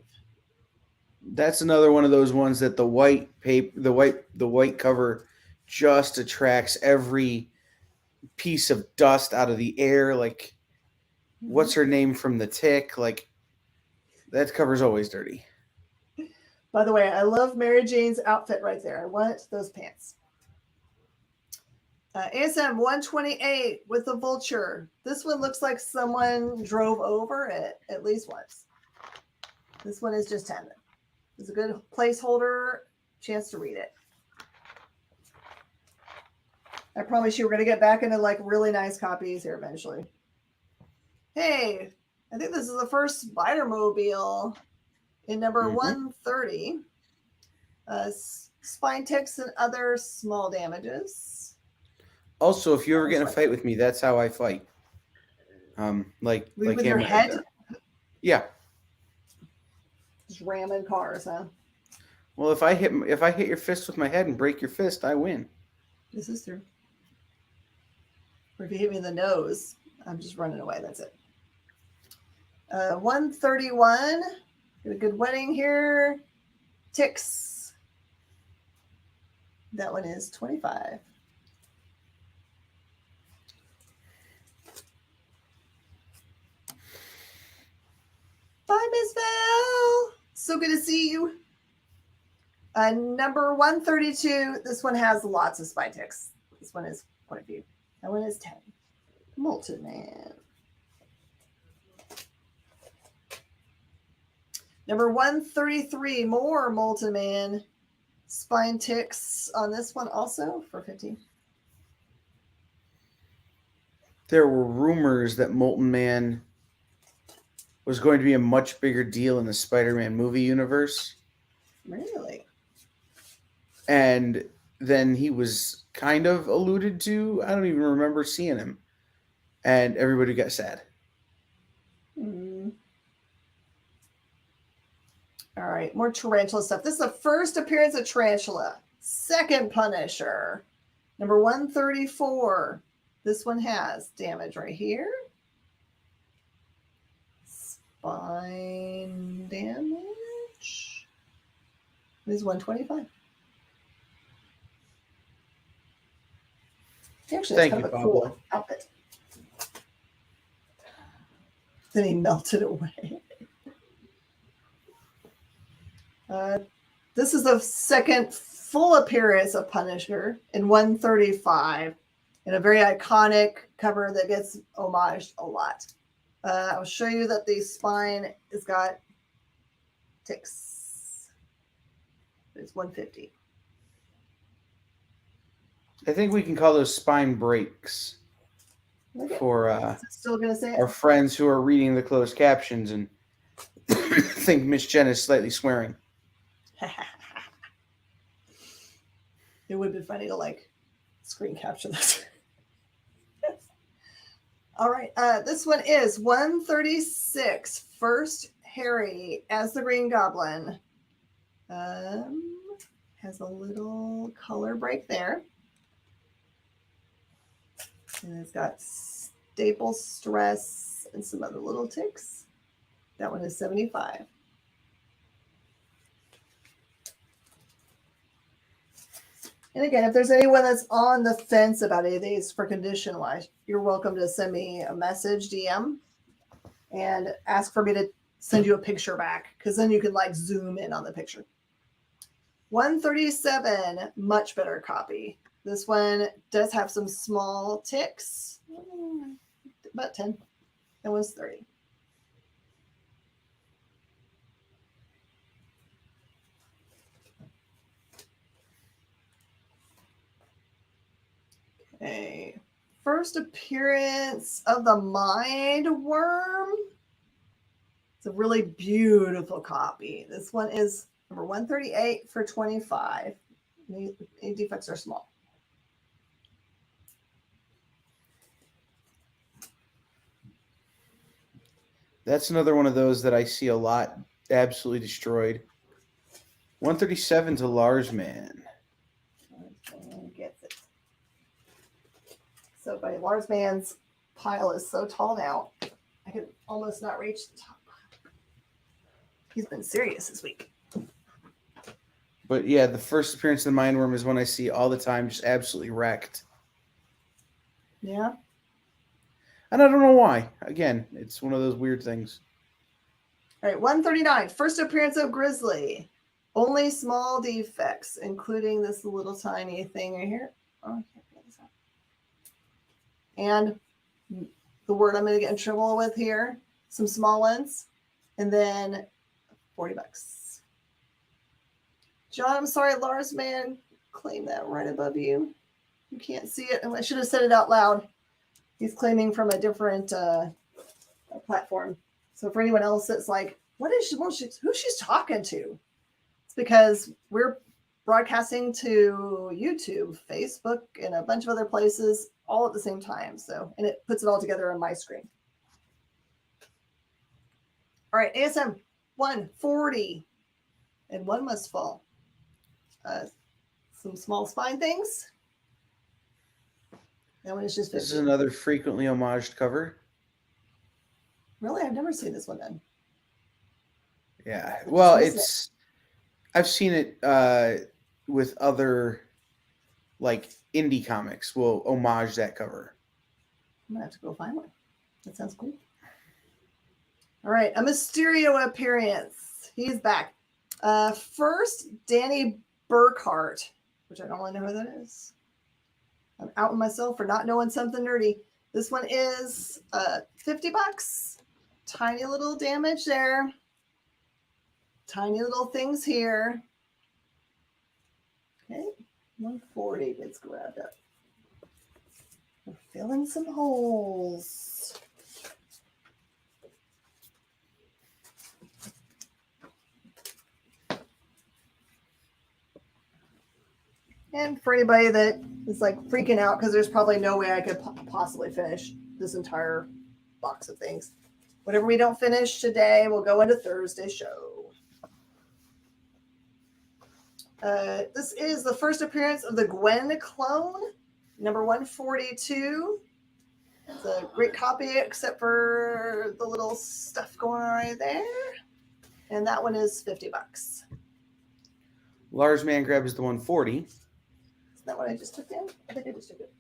That's another one of those ones that the white paper, the white cover just attracts every piece of dust out of the air. Like, what's her name from The Tick? Like, that cover's always dirty. By the way, I love Mary Jane's outfit right there. I want those pants. ASM 128 with the vulture. This one looks like someone drove over it at least once. This one is just 10. It's a good placeholder, chance to read it. I promise you we're going to get back into like really nice copies here eventually. Hey, I think this is the first Spider-Mobile in number 130. Spine ticks and other small damages. Also, if you ever get in a fight with me, that's how I fight. Like with your head? There. Yeah. Just ramming cars, huh? Well, if I hit your fist with my head and break your fist, I win. This is true. Or if you hit me in the nose, I'm just running away. That's it. 131. Get a good wedding here. Ticks. That one is 25. Bye, Miss Val. So good to see you. Number 132. This one has lots of spine ticks. This one is quite a few. That one is 10. Molten Man. Number 133. More Molten Man. Spine ticks on this one also for 15. There were rumors that Molten Man was going to be a much bigger deal in the Spider-Man movie universe. Really? And then he was kind of alluded to. I don't even remember seeing him. And everybody got sad. All right, more Tarantula stuff. This is the first appearance of Tarantula. Second Punisher. Number 134. This one has damage right here. Spine damage. This is 125. He actually has kind of a cool outfit. Then he melted away. This is the second full appearance of Punisher in 135 in a very iconic cover that gets homaged a lot. I'll show you that the spine has got ticks. It's 150. I think we can call those spine breaks for still gonna say our friends who are reading the closed captions and think Miss Jen is slightly swearing. It would have been funny to like screen capture this. All right. This one is 136. First Harry as the Green Goblin. Has a little color break there. And it's got staple stress and some other little ticks. That one is 75. And again, if there's anyone that's on the fence about any of these for condition wise, you're welcome to send me a message, DM, and ask for me to send you a picture back, because then you can like zoom in on the picture. 137, much better copy. This one does have some small ticks, about 10. That was 30. Okay. First appearance of the Mind Worm. It's a really beautiful copy. This one is number 138 for 25. Any defects are small. That's another one of those that I see a lot absolutely destroyed. 137 to Lars Man. Gets it. So by Lars Man's pile is so tall now, I can almost not reach the top. He's been serious this week. But yeah, the first appearance of the Mind Worm is one I see all the time, just absolutely wrecked. Yeah. And I don't know why. Again, it's one of those weird things. All right, 139. First appearance of Grizzly. Only small defects, including this little tiny thing right here. Oh, I can't figure this out. And the word I'm going to get in trouble with here, some small ones, and then $40. John, I'm sorry, Lars Man, claim that right above you. You can't see it. I should have said it out loud. He's claiming from a different platform. So for anyone else that's like, what is she, who she's talking to? It's because we're broadcasting to YouTube, Facebook, and a bunch of other places all at the same time. So, and it puts it all together on my screen. All right, ASM 140, and one must fall. Some small spine things. That one is just 50. This is another frequently homaged cover. Really? I've never seen this one then. Yeah. Well, it's I've seen it with other like indie comics will homage that cover. I'm gonna have to go find one. That sounds cool. All right, a Mysterio appearance. He's back. First, Danny Burkhart, which I don't really know who that is. I'm out on myself for not knowing something nerdy. This one is $50. Tiny little damage there. Tiny little things here. Okay, 140 gets grabbed up. We're filling some holes. And for anybody that is like freaking out because there's probably no way I could possibly finish this entire box of things. Whatever we don't finish today, we'll go into Thursday's show. This is the first appearance of the Gwen clone, number 142. It's a great copy, except for the little stuff going on right there. And that one is $50. Lars Man grabs the 140. Isn't that what I just took in? I think I just took it.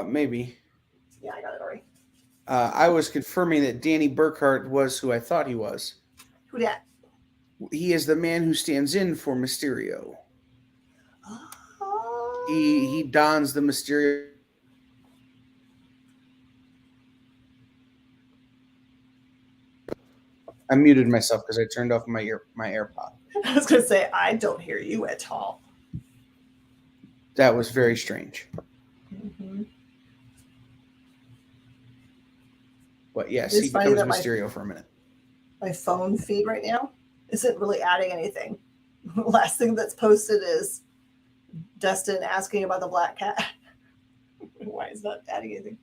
Maybe. Yeah, I got it already. I was confirming that Danny Burkhart was who I thought he was. Who dat? He is the man who stands in for Mysterio. Oh. He dons the Mysterio. I muted myself because I turned off my AirPod. I was going to say, I don't hear you at all. That was very strange. Mm-hmm. But yes, It's he funny becomes that Mysterio for a minute. My phone feed right now isn't really adding anything. The last thing that's posted is Dustin asking about the black cat. why it's not adding anything.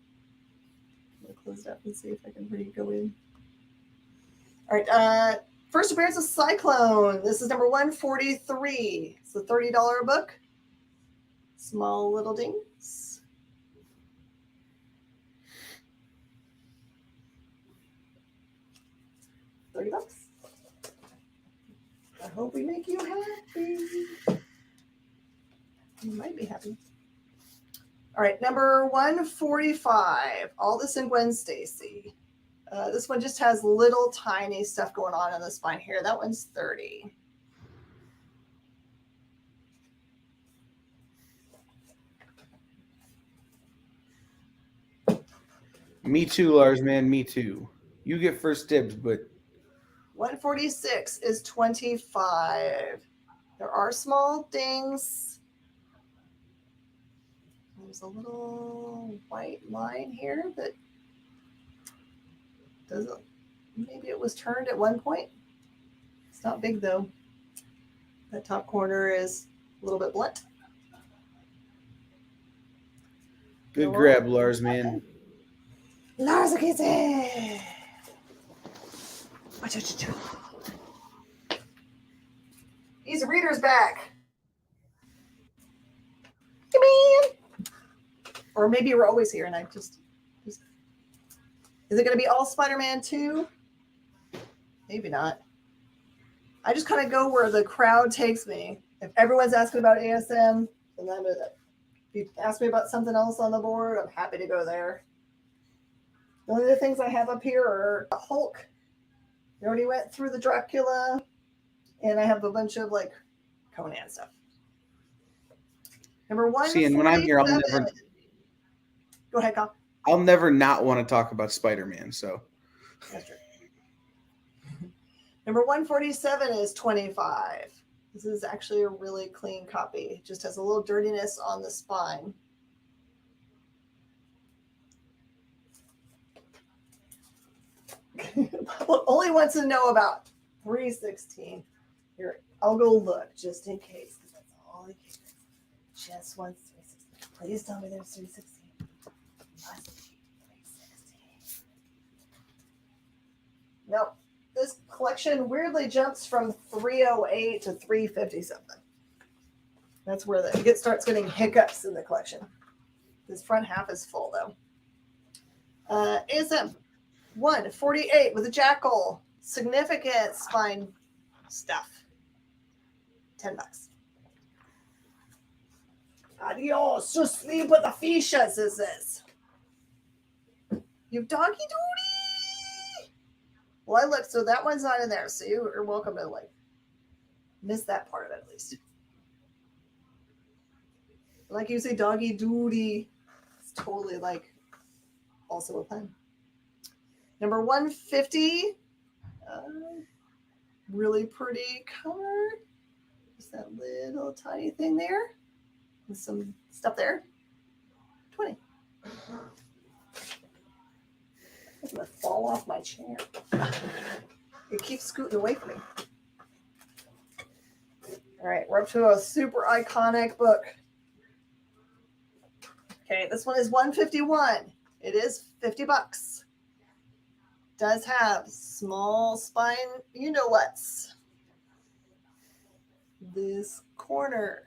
I'm gonna close it up and see if I can go in. All right, first appearance of Cyclone. This is number 143. It's a $30 book. Small little dings. $30. I hope we make you happy. You might be happy. All right, number 145. All this in Gwen Stacy. This one just has little tiny stuff going on the spine here. That one's 30. Me too, Lars, man. Me too. You get first dibs, but 146 is 25. There are small dings. There's a little white line here that doesn't. Maybe it was turned at one point. It's not big though. That top corner is a little bit blunt. good grab, Lars, man. Lars gets it. He's a reader's back. Hey, man. Or maybe we're always here and I just is it going to be all Spider-Man 2? Maybe not. I just kind of go where the crowd takes me. If everyone's asking about ASM, then I'm gonna, if you ask me about something else on the board, I'm happy to go there. The only other things I have up here are Hulk. We already went through the Dracula, and I have a bunch of like Conan stuff. Number one. See, and when I'm here, Go ahead, Kyle. I'll never not want to talk about Spider-Man. So That's true. Number 147 is 25. This is actually a really clean copy. It just has a little dirtiness on the spine. Only wants to know about 316. Here, I'll go look just in case, because that's all he cares. Just wants 316. Please tell me there's 316. Must be 316. Nope. This collection weirdly jumps from 308 to 350 something. That's where it starts getting hiccups in the collection. This front half is full though. ASM 148 with a jackal. Significant spine stuff. $10. Adios, to sleep with the fishes is this. You doggy doody. Well, I looked, so that one's not in there. So you're welcome to like miss that part of it at least. Like you say, doggy doody. It's totally like also a pun. Number 150. Really pretty color. Just that little tiny thing there. And some stuff there. 20. I'm going to fall off my chair. It keeps scooting away from me. All right, we're up to a super iconic book. Okay, this one is 151. It is $50. Does have small spine, you know what's. This corner.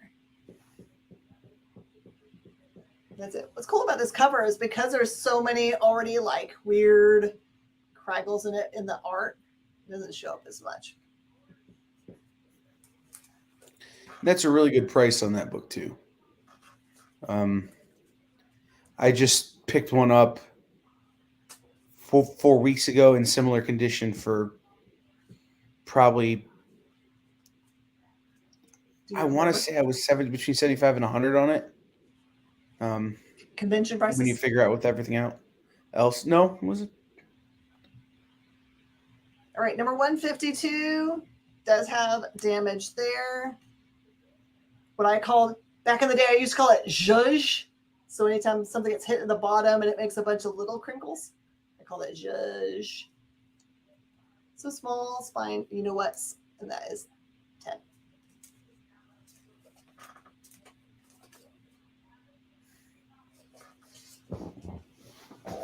That's it. What's cool about this cover is because there's so many already like weird craggles in it in the art, it doesn't show up as much. that's a really good price on that book too. I just picked one up 4 weeks ago in similar condition for probably, I want to say I was between 75 and 100 on it. Convention prices. When you figure out with everything else, no, was it? All right, number 152 does have damage there. What I called back in the day, I used to call it zhuzh. So anytime something gets hit at the bottom and it makes a bunch of little crinkles, I call it zhuzh. So small spine, you know what's, and that is 10.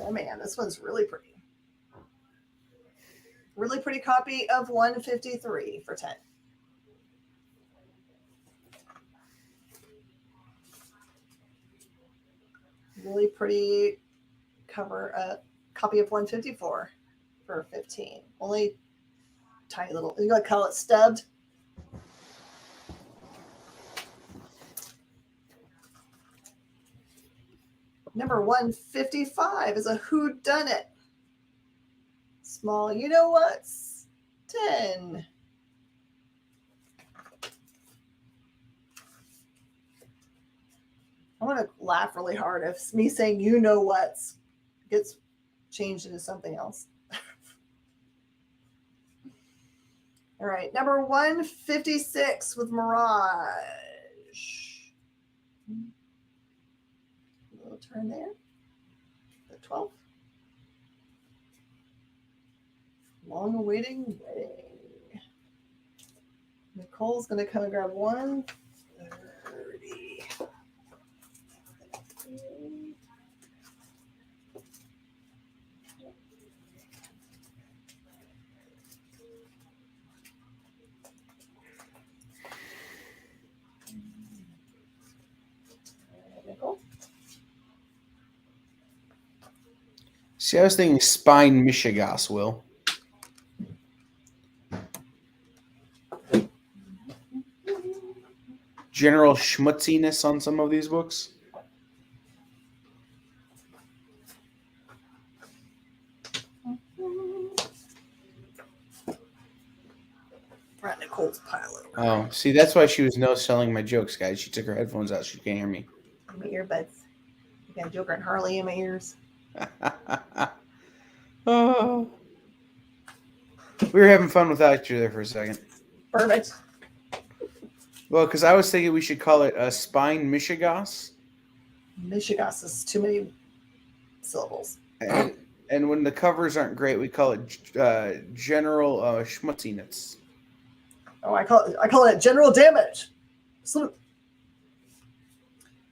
Oh man, this one's really pretty. Really pretty copy of 153 for 10. Really pretty cover, copy of 154 for 15. Only tiny little, you gotta call it stubbed. Number 155 is a whodunit. Small, you know what's 10. I want to laugh really hard if me saying you know what's gets changed into something else. All right, number 156 with Mirage. A little turn there. The 12th. Long awaiting wedding. Nicole's going to come and grab 130. Nicole? See, I was thinking spine Michigas, Will. General schmutziness on some of these books. Right, Nicole's pile over. Oh, see, that's why she was no selling my jokes, guys. She took her headphones out. She can't hear me. My earbuds. I got Joker and Harley in my ears. Oh. We were having fun without you there for a second. Perfect. Well, because I was thinking we should call it a spine Michigas. Michigas is too many syllables. And when the covers aren't great, we call it General Schmutziness. Oh, I call it general damage. Salute.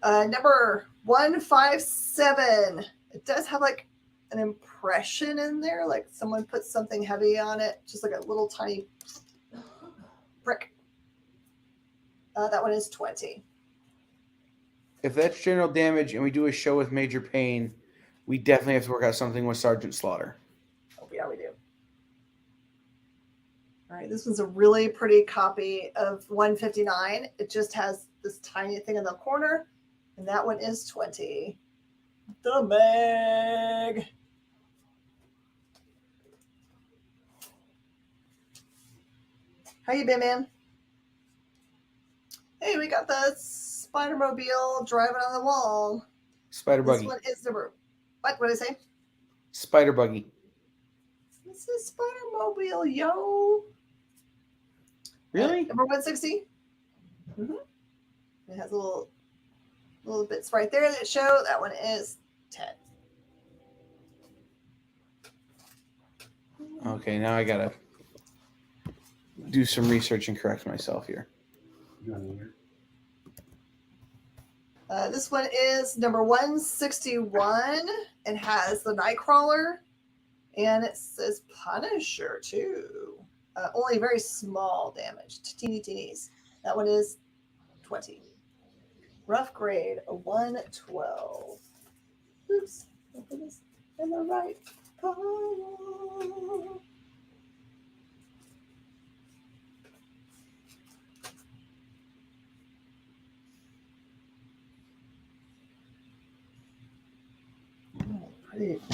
Number 157. It does have like an impression in there, like someone put something heavy on it, just like a little tiny brick. That one is 20. If that's general damage and we do a show with Major Pain, we definitely have to work out something with Sergeant Slaughter. Oh, yeah, we do. All right, this one's a really pretty copy of 159. It just has this tiny thing in the corner, and that one is 20. The Meg. How you been, man? Hey, we got the Spider-Mobile driving on the wall. Spider Buggy. This one is number... What did I say? Spider Buggy. This is Spider-Mobile, yo. Really? Number 160. Mm-hmm. It has little bits right there that show. That one is 10. Okay, now I gotta do some research and correct myself here. This one is number 161 and has the Nightcrawler, and it says Punisher too. Only very small damage, teenies. That one is 20. Rough grade, a 112. Oops, I'll put this in the right pile.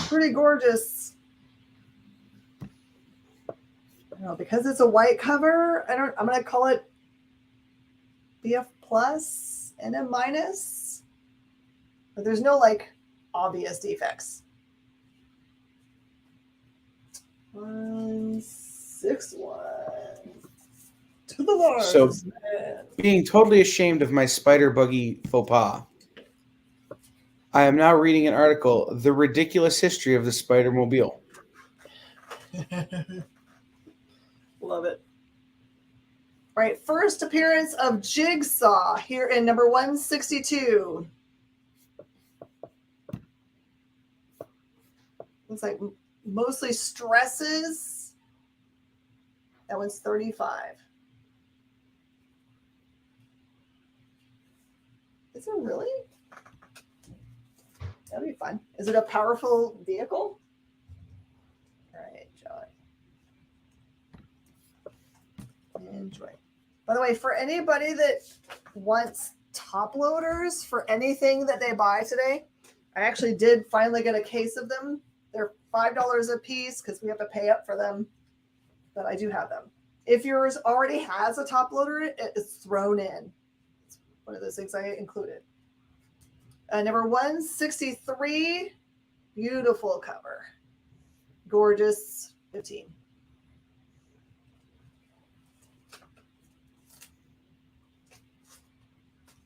Pretty gorgeous. I don't know, because it's a white cover, I'm gonna call it BF plus and a minus. But there's no like obvious defects. 161 to the large. So, being totally ashamed of my Spider Buggy faux pas, I am now reading an article, The Ridiculous History of the Spider-Mobile. Love it. All right, first appearance of Jigsaw here in number 162. Looks like mostly stresses. That one's 35. Is it really? That'll be fun. Is it a powerful vehicle? All right, Joey. Enjoy. By the way, for anybody that wants top loaders for anything that they buy today, I actually did finally get a case of them. They're $5 a piece because we have to pay up for them, but I do have them. If yours already has a top loader, it is thrown in. It's one of those things I included. Number 163, beautiful cover. Gorgeous, 15.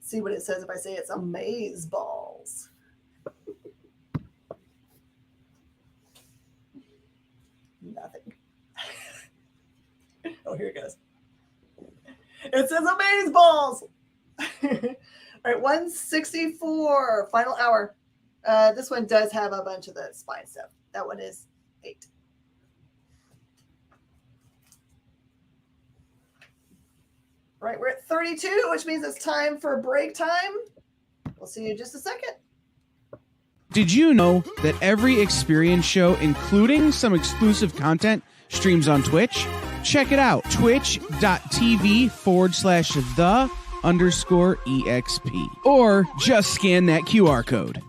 See what it says if I say it's amaze balls. Nothing. Oh, here it goes. It says amaze balls. All right, 164, final hour. This one does have a bunch of the spine stuff. That one is 8. All right, we're at 32, which means it's time for break time. We'll see you in just a second. Did you know that every Experience show, including some exclusive content, streams on Twitch? Check it out, twitch.tv/the_EXP. Or just scan that QR code.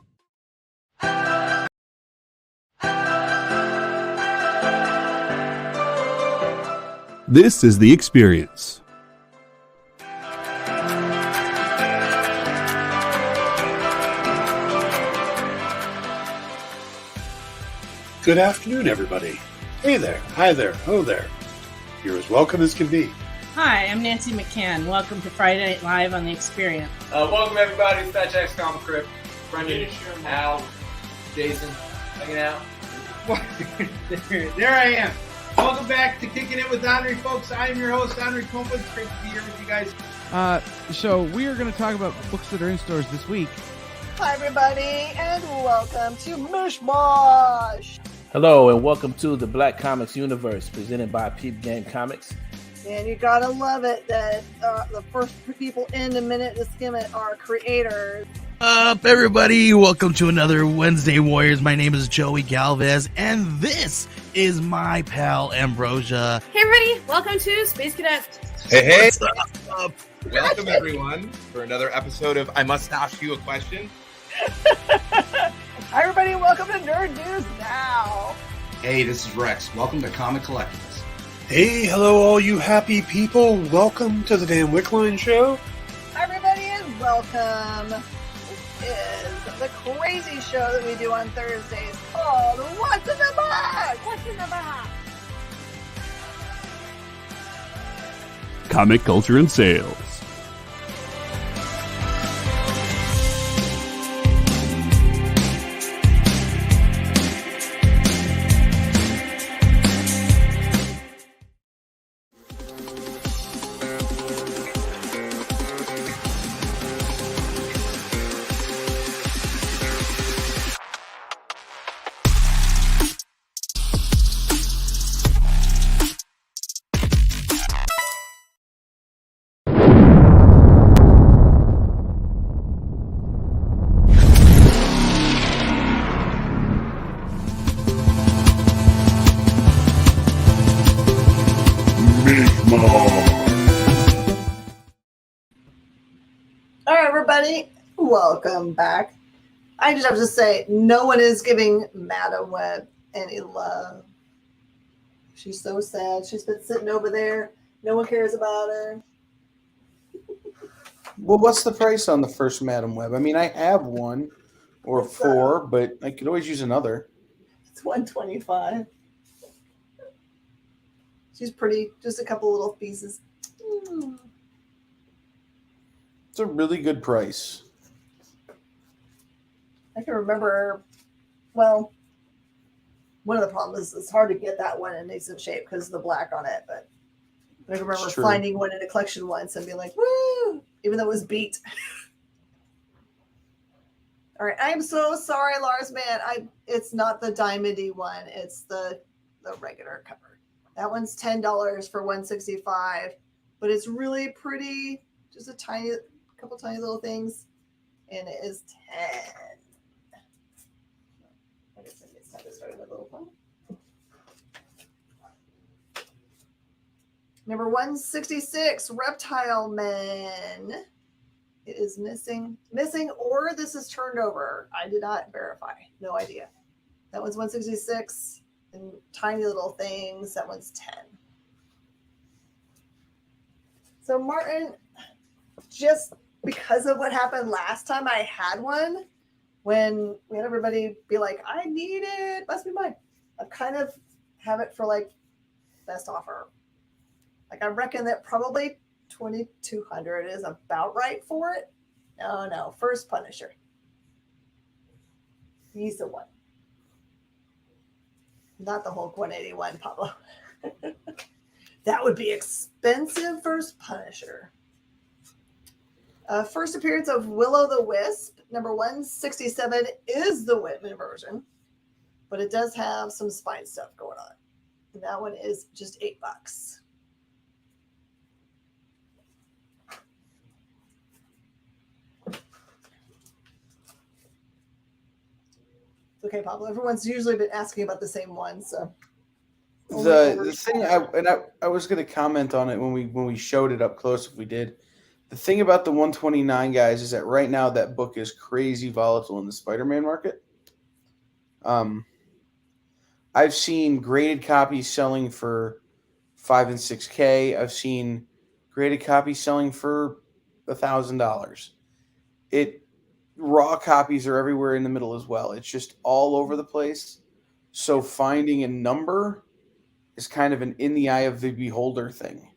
This is The Experience. Good afternoon, everybody. Hey there, hi there, hello there. You're as welcome as can be. Hi, I'm Nancy McCann. Welcome to Friday Night Live on The Experience. Welcome, everybody. It's Fat Jack's Comic Crypt. Brendan, Al, Jason, hanging out. There I am. Welcome back to Kicking It with Henry, folks. I am your host, Henry Kumpel. It's great to be here with you guys. So we are going to talk about books that are in stores this week. Hi, everybody, and welcome to Mish Mosh. Hello, and welcome to the Black Comics Universe, presented by Peep Gang Comics. And you gotta love it that the first people in the minute to skim it are creators. Up, everybody! Welcome to another Wednesday Warriors. My name is Joey Galvez, and this is my pal Ambrosia. Hey, everybody! Welcome to Space Cadets. Hey! What's up? Welcome, everyone, for another episode of I Must Ask You a Question. Hi, everybody! Welcome to Nerd News Now. Hey, this is Rex. Welcome to Comic Collectibles. Hey, hello, all you happy people. Welcome to the Dan Wickline Show. Hi, everybody, and welcome. This is the crazy show that we do on Thursdays called What's in the Box? What's in the box? Comic culture and sales. All right, everybody, welcome back. I just have to say, no one is giving Madam Web any love. She's so sad. She's been sitting over there. No one cares about her. Well, what's the price on the first Madam Web? I mean, I have one or four, but I could always use another. It's $125. She's pretty. Just a couple little pieces. It's a really good price. I can remember, well, one of the problems is it's hard to get that one in decent shape because of the black on it. But I can remember finding one in a collection once and being like, woo, even though it was beat. All right, I'm so sorry, Lars, man. It's not the diamondy one. It's the regular cover. That one's $10 for 165, but it's really pretty. Just a couple tiny little things, and it is 10. I guess it's time to start with a little fun. Number 166, Reptile Men. It is missing, or this is turned over. I did not verify. No idea. That one's 166 and tiny little things. That one's 10. So Martin, just because of what happened last time I had one, when we had everybody be like, I need it, must be mine. I kind of have it for like best offer. Like I reckon that probably 2,200 is about right for it. No, first Punisher. He's the one. Not the Hulk 181, Pablo. That would be expensive. First Punisher. First appearance of Will-O-the-Wisp. Number 167 is the Whitman version, but it does have some spine stuff going on. And that one is just $8. Okay, Pablo. Everyone's usually been asking about the same one, so the thing I was going to comment on it when we showed it up close. If we did, the thing about the 129 guys is that right now that book is crazy volatile in the Spider-Man market. I've seen graded copies selling for $5,000 and $6,000. I've seen graded copies selling for $1,000. Raw copies are everywhere in the middle as well. It's just all over the place. So finding a number is kind of an in the eye of the beholder thing.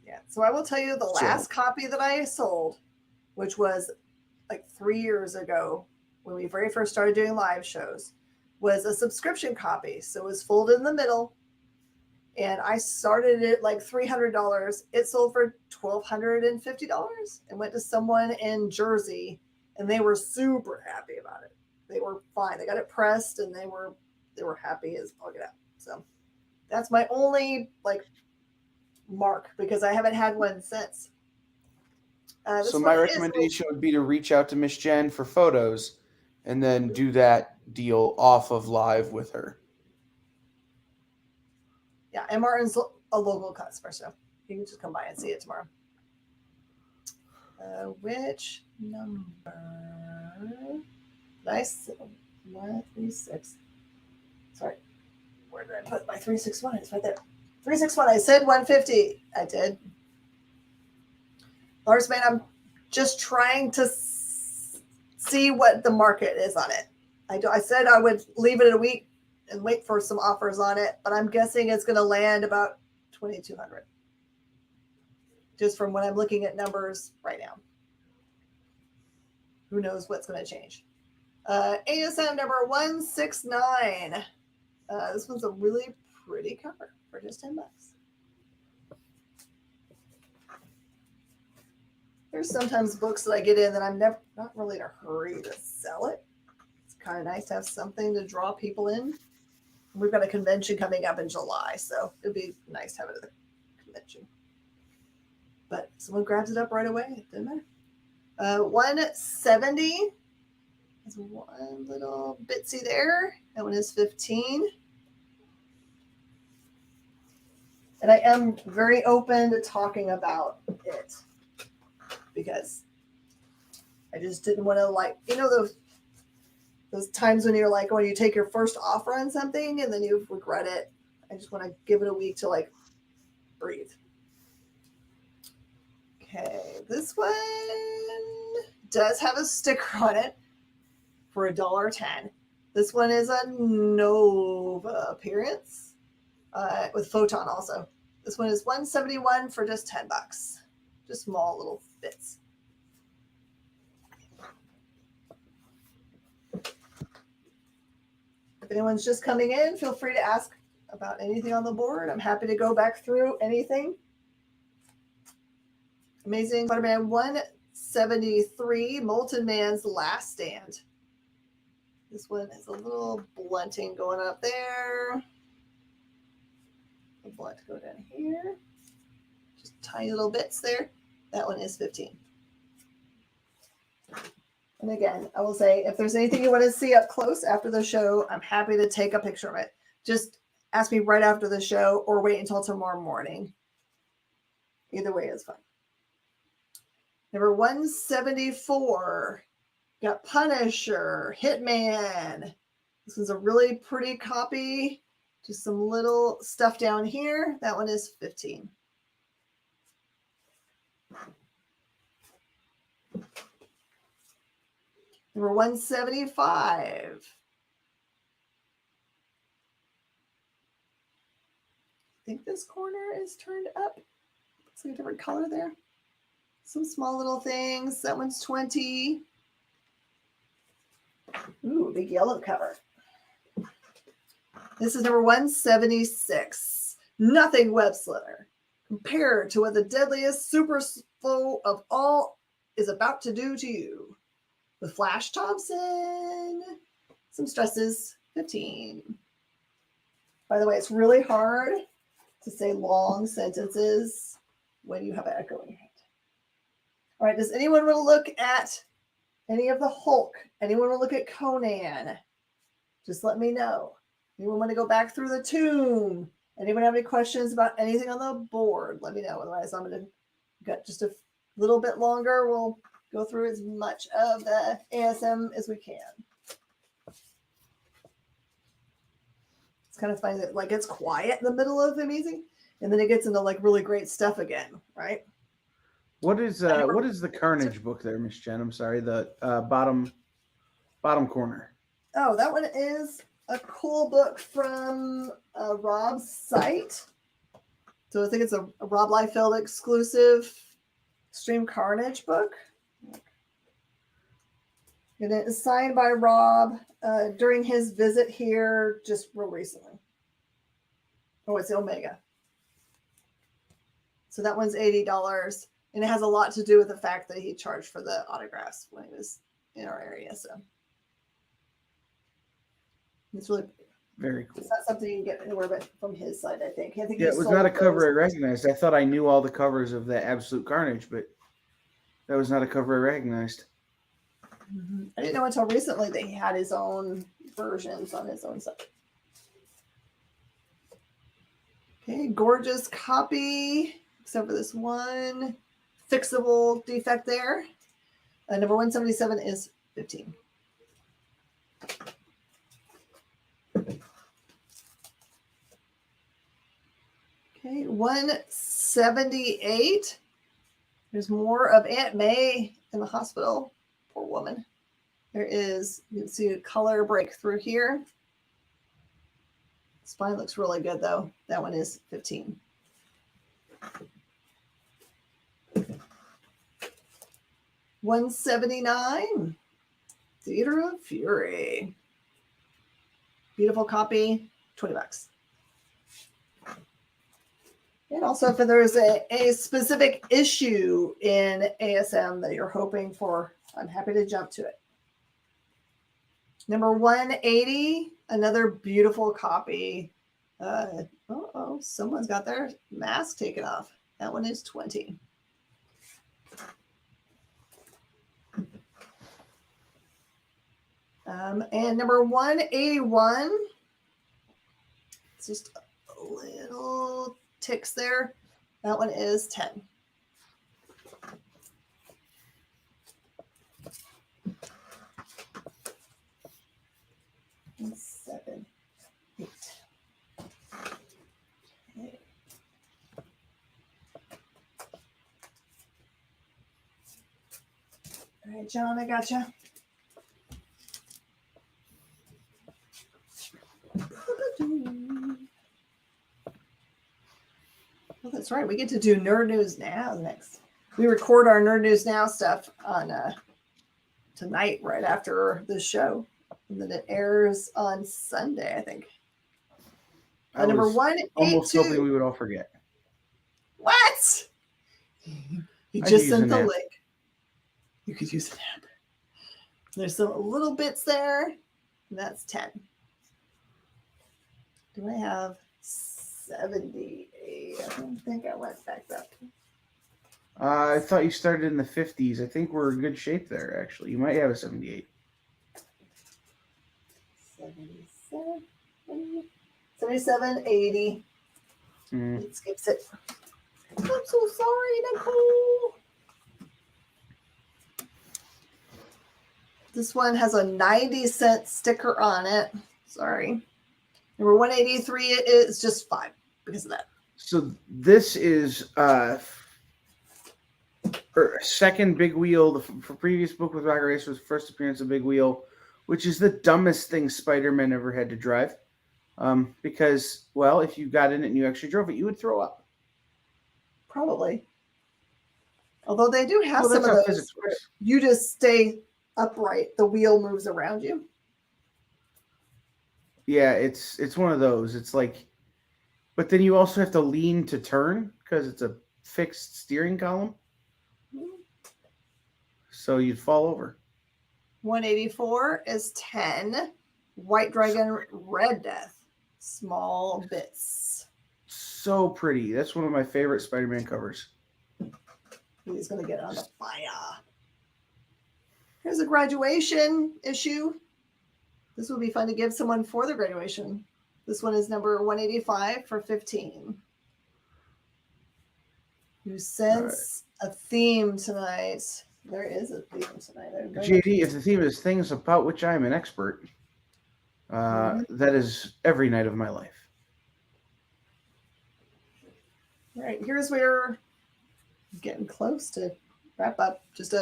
Yeah. So I will tell you the last copy that I sold, which was like 3 years ago when we very first started doing live shows, was a subscription copy. So it was folded in the middle. And I started it like $300. It sold for $1,250 and went to someone in Jersey. And they were super happy about it. They were fine. They got it pressed, and they were happy as all get out. So that's my only like mark because I haven't had one since. So my recommendation would be to reach out to Miss Jen for photos, and then do that deal off of live with her. Yeah, and Martin's a local customer, so you can just come by and see it tomorrow. Which number? Nice. 136. Sorry. Where did I put my 361? It's right there. 361. I said 150. I did. Lars, man, I'm just trying to see what the market is on it. I said I would leave it a week and wait for some offers on it, but I'm guessing it's going to land about 2,200. Just from when I'm looking at numbers right now. Who knows what's going to change. ASM number 169. This one's a really pretty cover for just $10. There's sometimes books that I get in that I'm not really in a hurry to sell it. It's kind of nice to have something to draw people in. We've got a convention coming up in July, so it'd be nice to have it at the convention. But someone grabs it up right away. It doesn't matter. 170. There's one little bitsy there. That one is 15. And I am very open to talking about it because I just didn't want to those times when you're like, when you take your first offer on something and then you regret it. I just want to give it a week to breathe. Okay, this one does have a sticker on it for $1.10. This one is a Nova appearance with Photon also. This one is $171 for just $10. Just small little bits. If anyone's just coming in, feel free to ask about anything on the board. I'm happy to go back through anything. Amazing Spider-Man 173, Molten Man's Last Stand. This one is a little blunting going up there. The blunt go down here. Just tiny little bits there. That one is 15. And again, I will say, if there's anything you want to see up close after the show, I'm happy to take a picture of it. Just ask me right after the show or wait until tomorrow morning. Either way is fine. Number 174, got Punisher, Hitman. This is a really pretty copy. Just some little stuff down here. That one is 15. Number 175. I think this corner is turned up. Looks like a different color there. Some small little things. That one's 20. Ooh, big yellow cover. This is number 176. Nothing web slither compared to what the deadliest super foe of all is about to do to you. With Flash Thompson, some stresses, 15. By the way, it's really hard to say long sentences when you have an echo in your head. All right, does anyone want to look at any of the Hulk? Anyone want to look at Conan? Just let me know. Anyone want to go back through the tomb? Anyone have any questions about anything on the board? Let me know. Otherwise, I'm going to get just a little bit longer. We'll go through as much of the ASM as we can. It's kind of funny that like it's quiet in the middle of Amazing, and then it gets into like really great stuff again, right? What is the Carnage book there, Miss Jen? I'm sorry, the bottom corner. Oh, that one is a cool book from Rob's site. So I think it's a Rob Liefeld exclusive Extreme Carnage book. And it is signed by Rob during his visit here just real recently. Oh, it's the Omega. So that one's $80. And it has a lot to do with the fact that he charged for the autographs when he was in our area. So it's really very cool. It's not something you can get anywhere but from his side, I think. I think Yeah, it was not a cover I recognized. I thought I knew all the covers of the Absolute Carnage, but that was not a cover I recognized. Mm-hmm. I didn't know until recently that he had his own versions on his own site. Okay, gorgeous copy, except for this one fixable defect there. Number 177 is 15. Okay, 178. There's more of Aunt May in the hospital. Poor woman. There is, you can see a color breakthrough here. Spine looks really good though. That one is 15. $179. Theater of Fury. Beautiful copy, $20. And also, if there's a specific issue in ASM that you're hoping for, I'm happy to jump to it. Number 180, another beautiful copy. Someone's got their mask taken off. That one is 20. And number 181, it's just a little ticks there. That one is 10. And 7, 8. Okay. All right, John, I gotcha. Well, that's right. We get to do Nerd News Now next. We record our Nerd News Now stuff on tonight, right after the show, and then it airs on Sunday, I think. Number 182. Almost hoping we would all forget. What? You just sent the link. You could use an app. There's some little bits there. And that's 10. Do I have 78? I don't think I went back up. I thought you started in the 50s. I think we're in good shape there, actually. You might have a 78. 77, 80. It skips it. I'm so sorry, Nicole. This one has a 90-cent sticker on it. Sorry. Number 183 is just 5 because of that. So this is second big wheel. For previous book with Rocket Racer's first appearance of Big Wheel, which is the dumbest thing Spider-Man ever had to drive. Because, well, if you got in it and you actually drove it, you would throw up. Probably. Although they do have some of how those physics where works. you just stay upright. The wheel moves around you. Yeah, it's one of those. It's like, but then you also have to lean to turn because it's a fixed steering column. So you'd fall over. 184 is 10. White Dragon, Red Death. Small bits. So pretty. That's one of my favorite Spider-Man covers. He's going to get on the fire. Here's a graduation issue. This would be fun to give someone for their graduation. This one is number 185 for 15. You sense a theme tonight. There is a theme tonight. JD, if the theme is things about which I am an expert, that is every night of my life. All right, here's where we're getting close to wrap up. Just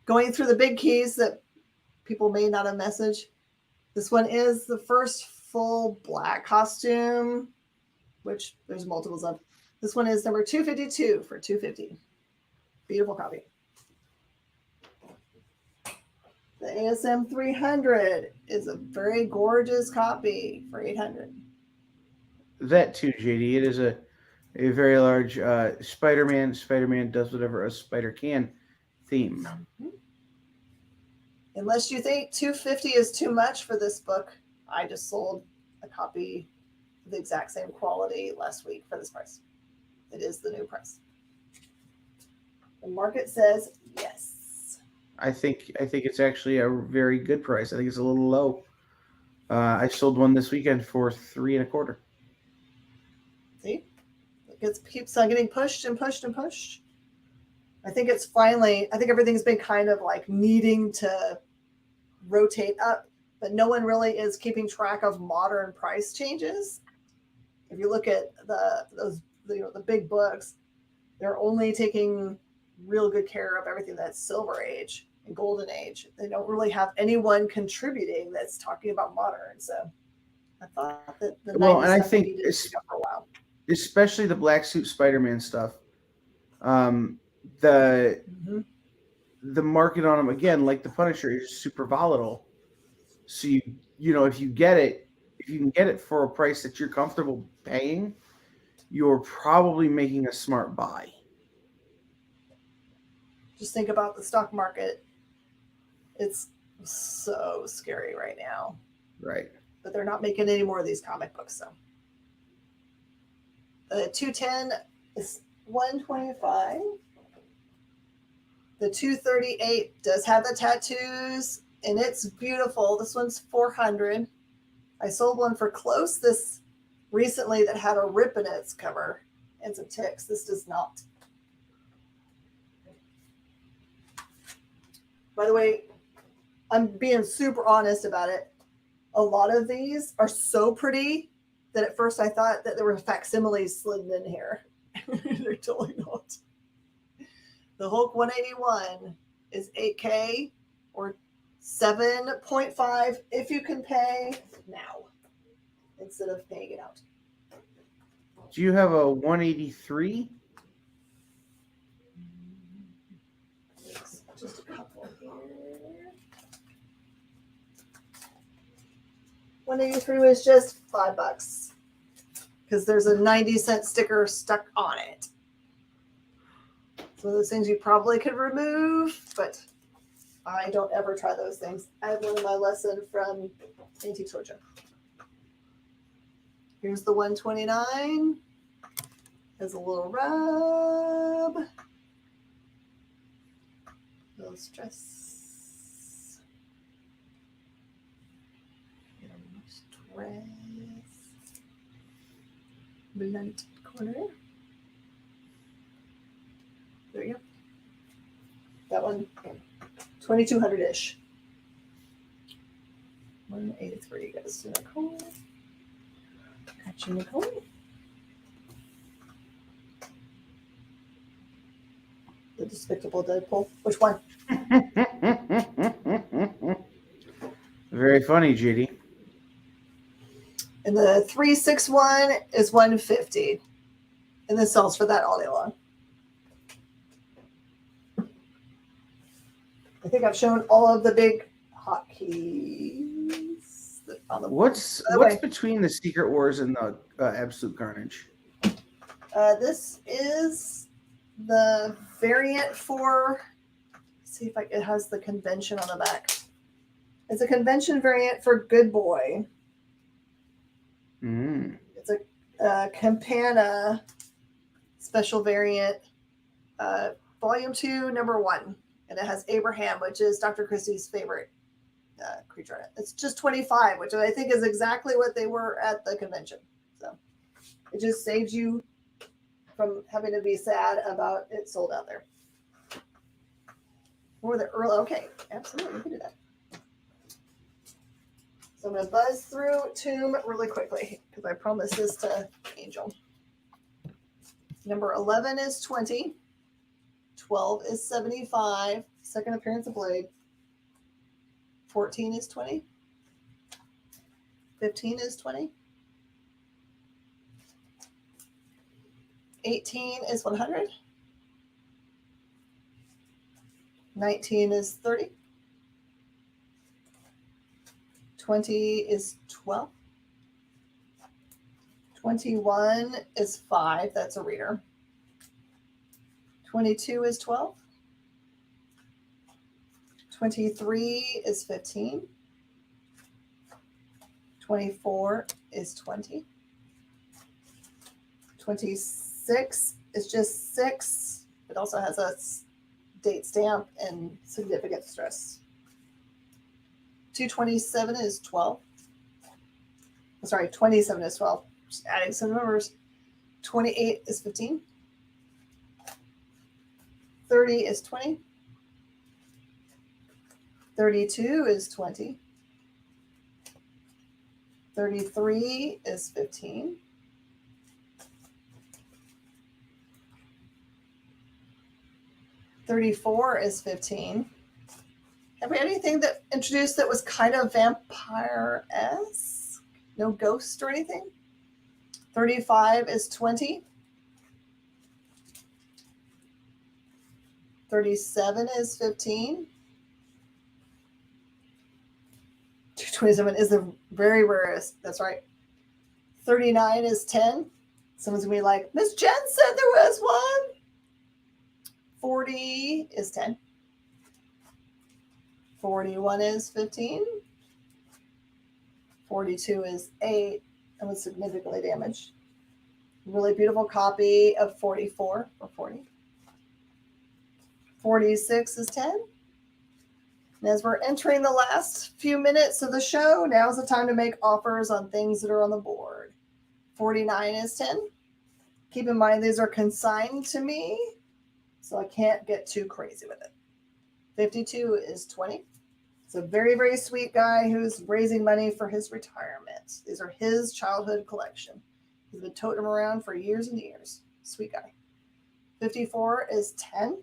going through the big keys that people may not have messaged. This one is the first full black costume, which there's multiples of. This one is number 252 for $250. Beautiful copy. The ASM 300 is a very gorgeous copy for $800. That too, JD. It is a very large Spider-Man. Spider-Man does whatever a spider can theme. Unless you think $250 is too much for this book, I just sold a copy of the exact same quality last week for this price. It is the new price. The market says yes. I think it's actually a very good price. I think it's a little low. I sold one this weekend for $3.25. See, it keeps on getting pushed and pushed and pushed. I think everything's been kind of like needing to rotate up, but no one really is keeping track of modern price changes. If you look at the big books, they're only taking real good care of everything that's Silver Age and Golden Age. They don't really have anyone contributing that's talking about modern. So I thought that the 90s and I stuff think needed to go for a while. Especially the Black Suit Spider-Man stuff. The market on them, again, like the Punisher, is super volatile. So if you can get it for a price that you're comfortable paying, you're probably making a smart buy. Just think about the stock market. It's so scary right now. Right. But they're not making any more of these comic books, so. The 210 is $125. The 238 does have the tattoos, and it's beautiful. This one's $400. I sold one for close this recently that had a rip in its cover and some ticks. This does not. By the way, I'm being super honest about it. A lot of these are so pretty that at first I thought that there were facsimiles slid in here. They're totally not. The Hulk 181 is $8K or $7.5 if you can pay now instead of paying it out. Do you have a 183? Just a couple here. 183 was just $5 because there's a 90-cent sticker stuck on it. It's one of those things you probably could remove, but I don't ever try those things. I've learned my lesson from Antique Georgia. Here's the 129. There's a little rub. Little stress. Stress. Blunt corner. There you go. That one, 2200-ish. 183 goes to Nicole. Got you, Nicole. The Despicable Deadpool. Which one? Very funny, Judy. And the 361 is 150. And this sells for that all day long. I think I've shown all of the big hotkeys. What's between the Secret Wars and the Absolute Carnage? This is the variant for. Let's see if it has the convention on the back. It's a convention variant for Good Boy. It's a Campana special variant, volume 2, number 1. And it has Abraham, which is Dr. Christie's favorite creature. It's just 25, which I think is exactly what they were at the convention. So it just saves you from having to be sad about it sold out there. Or the early, okay, absolutely, we can do that. So I'm going to buzz through Tomb really quickly because I promised this to Angel. Number 11 is 20. 12 is 75. Second appearance of Blade. 14 is 20. 15 is 20. 18 is 100. 19 is 30. 20 is 12. 21 is 5. That's a reader. 22 is 12. 23 is 15. 24 is 20. 26 is just 6. It also has a date stamp and significant stress. 227 is 12. I'm sorry, 27 is 12. Just adding some numbers. 28 is 15. 30 is 20. 32 is 20. 33 is 15. 34 is 15. Have we had anything that introduced that was kind of vampire-esque? No ghost or anything? 35 is 20. 37 is 15. 227 is the very rarest. That's right. 39 is 10. Someone's going to be like, Miss Jen said there was one. 40 is 10. 41 is 15. 42 is 8 and was significantly damaged. Really beautiful copy of 44 or 40. 46 is 10. And as we're entering the last few minutes of the show, now's the time to make offers on things that are on the board. 49 is 10. Keep in mind, these are consigned to me, so I can't get too crazy with it. 52 is 20. It's a very, very sweet guy who's raising money for his retirement. These are his childhood collection. He's been toting them around for years and years. Sweet guy. 54 is 10.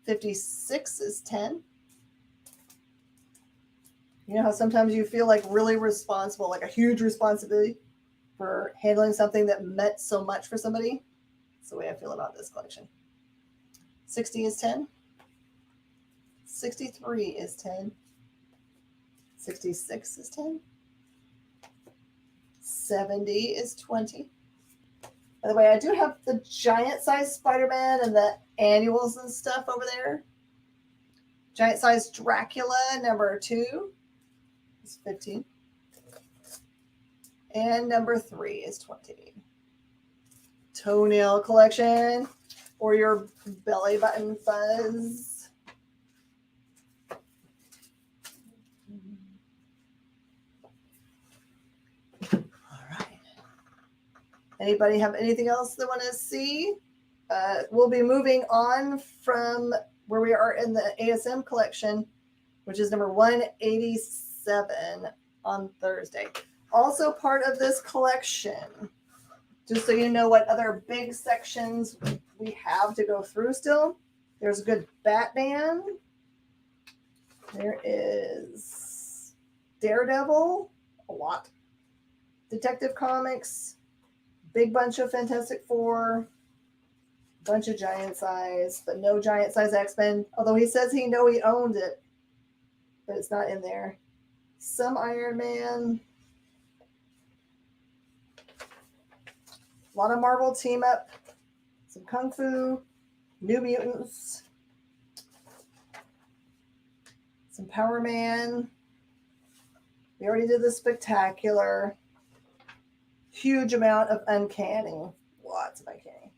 56 is 10. You know how sometimes you feel like really responsible, like a huge responsibility for handling something that meant so much for somebody? That's the way I feel about this collection. 60 is 10. 63 is 10. 66 is 10. 70 is 20. By the way, I do have the giant size Spider-Man and the annuals and stuff over there. Giant size Dracula number 2 is 15. And number 3 is 20. Toenail collection for your belly button fuzz. All right. Anybody have anything else they want to see? We'll be moving on from where we are in the ASM collection, which is number 187 on Thursday. Also part of this collection, just so you know what other big sections we have to go through still. There's a good Batman. There is Daredevil, a lot. Detective Comics, big bunch of Fantastic Four, bunch of giant size, but no giant size X-Men. Although he says he owned it, but it's not in there. Some Iron Man. A lot of Marvel team up. Some Kung Fu. New Mutants. Some Power Man. We already did the Spectacular. Huge amount of Uncanny. Lots of Uncanny.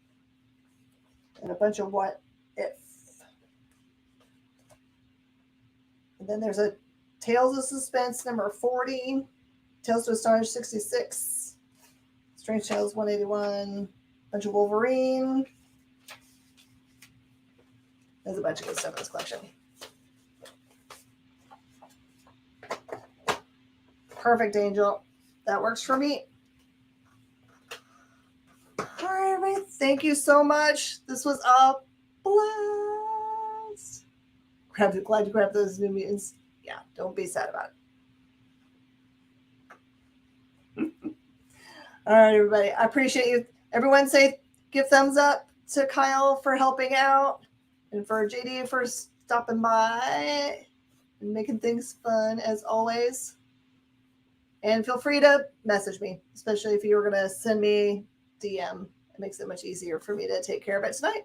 And a bunch of What If. And then there's a Tales of Suspense number 40. Tales to Astonish 66. Strange Tales 181. Bunch of Wolverine. There's a bunch of good stuff in this collection. Perfect, Angel. That works for me. All right, everybody. Thank you so much. This was a blast. Glad you grabbed those New Mutants. Yeah, don't be sad about it. All right, everybody. I appreciate you. Everyone give thumbs up to Kyle for helping out and for JD for stopping by and making things fun as always. And feel free to message me, especially if you were going to send me DM. It makes it much easier for me to take care of it tonight.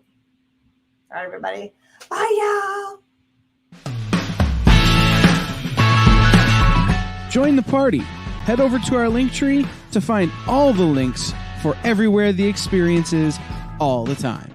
All right, everybody. Bye, y'all. Join the party. Head over to our link tree to find all the links for everywhere the experience is all the time.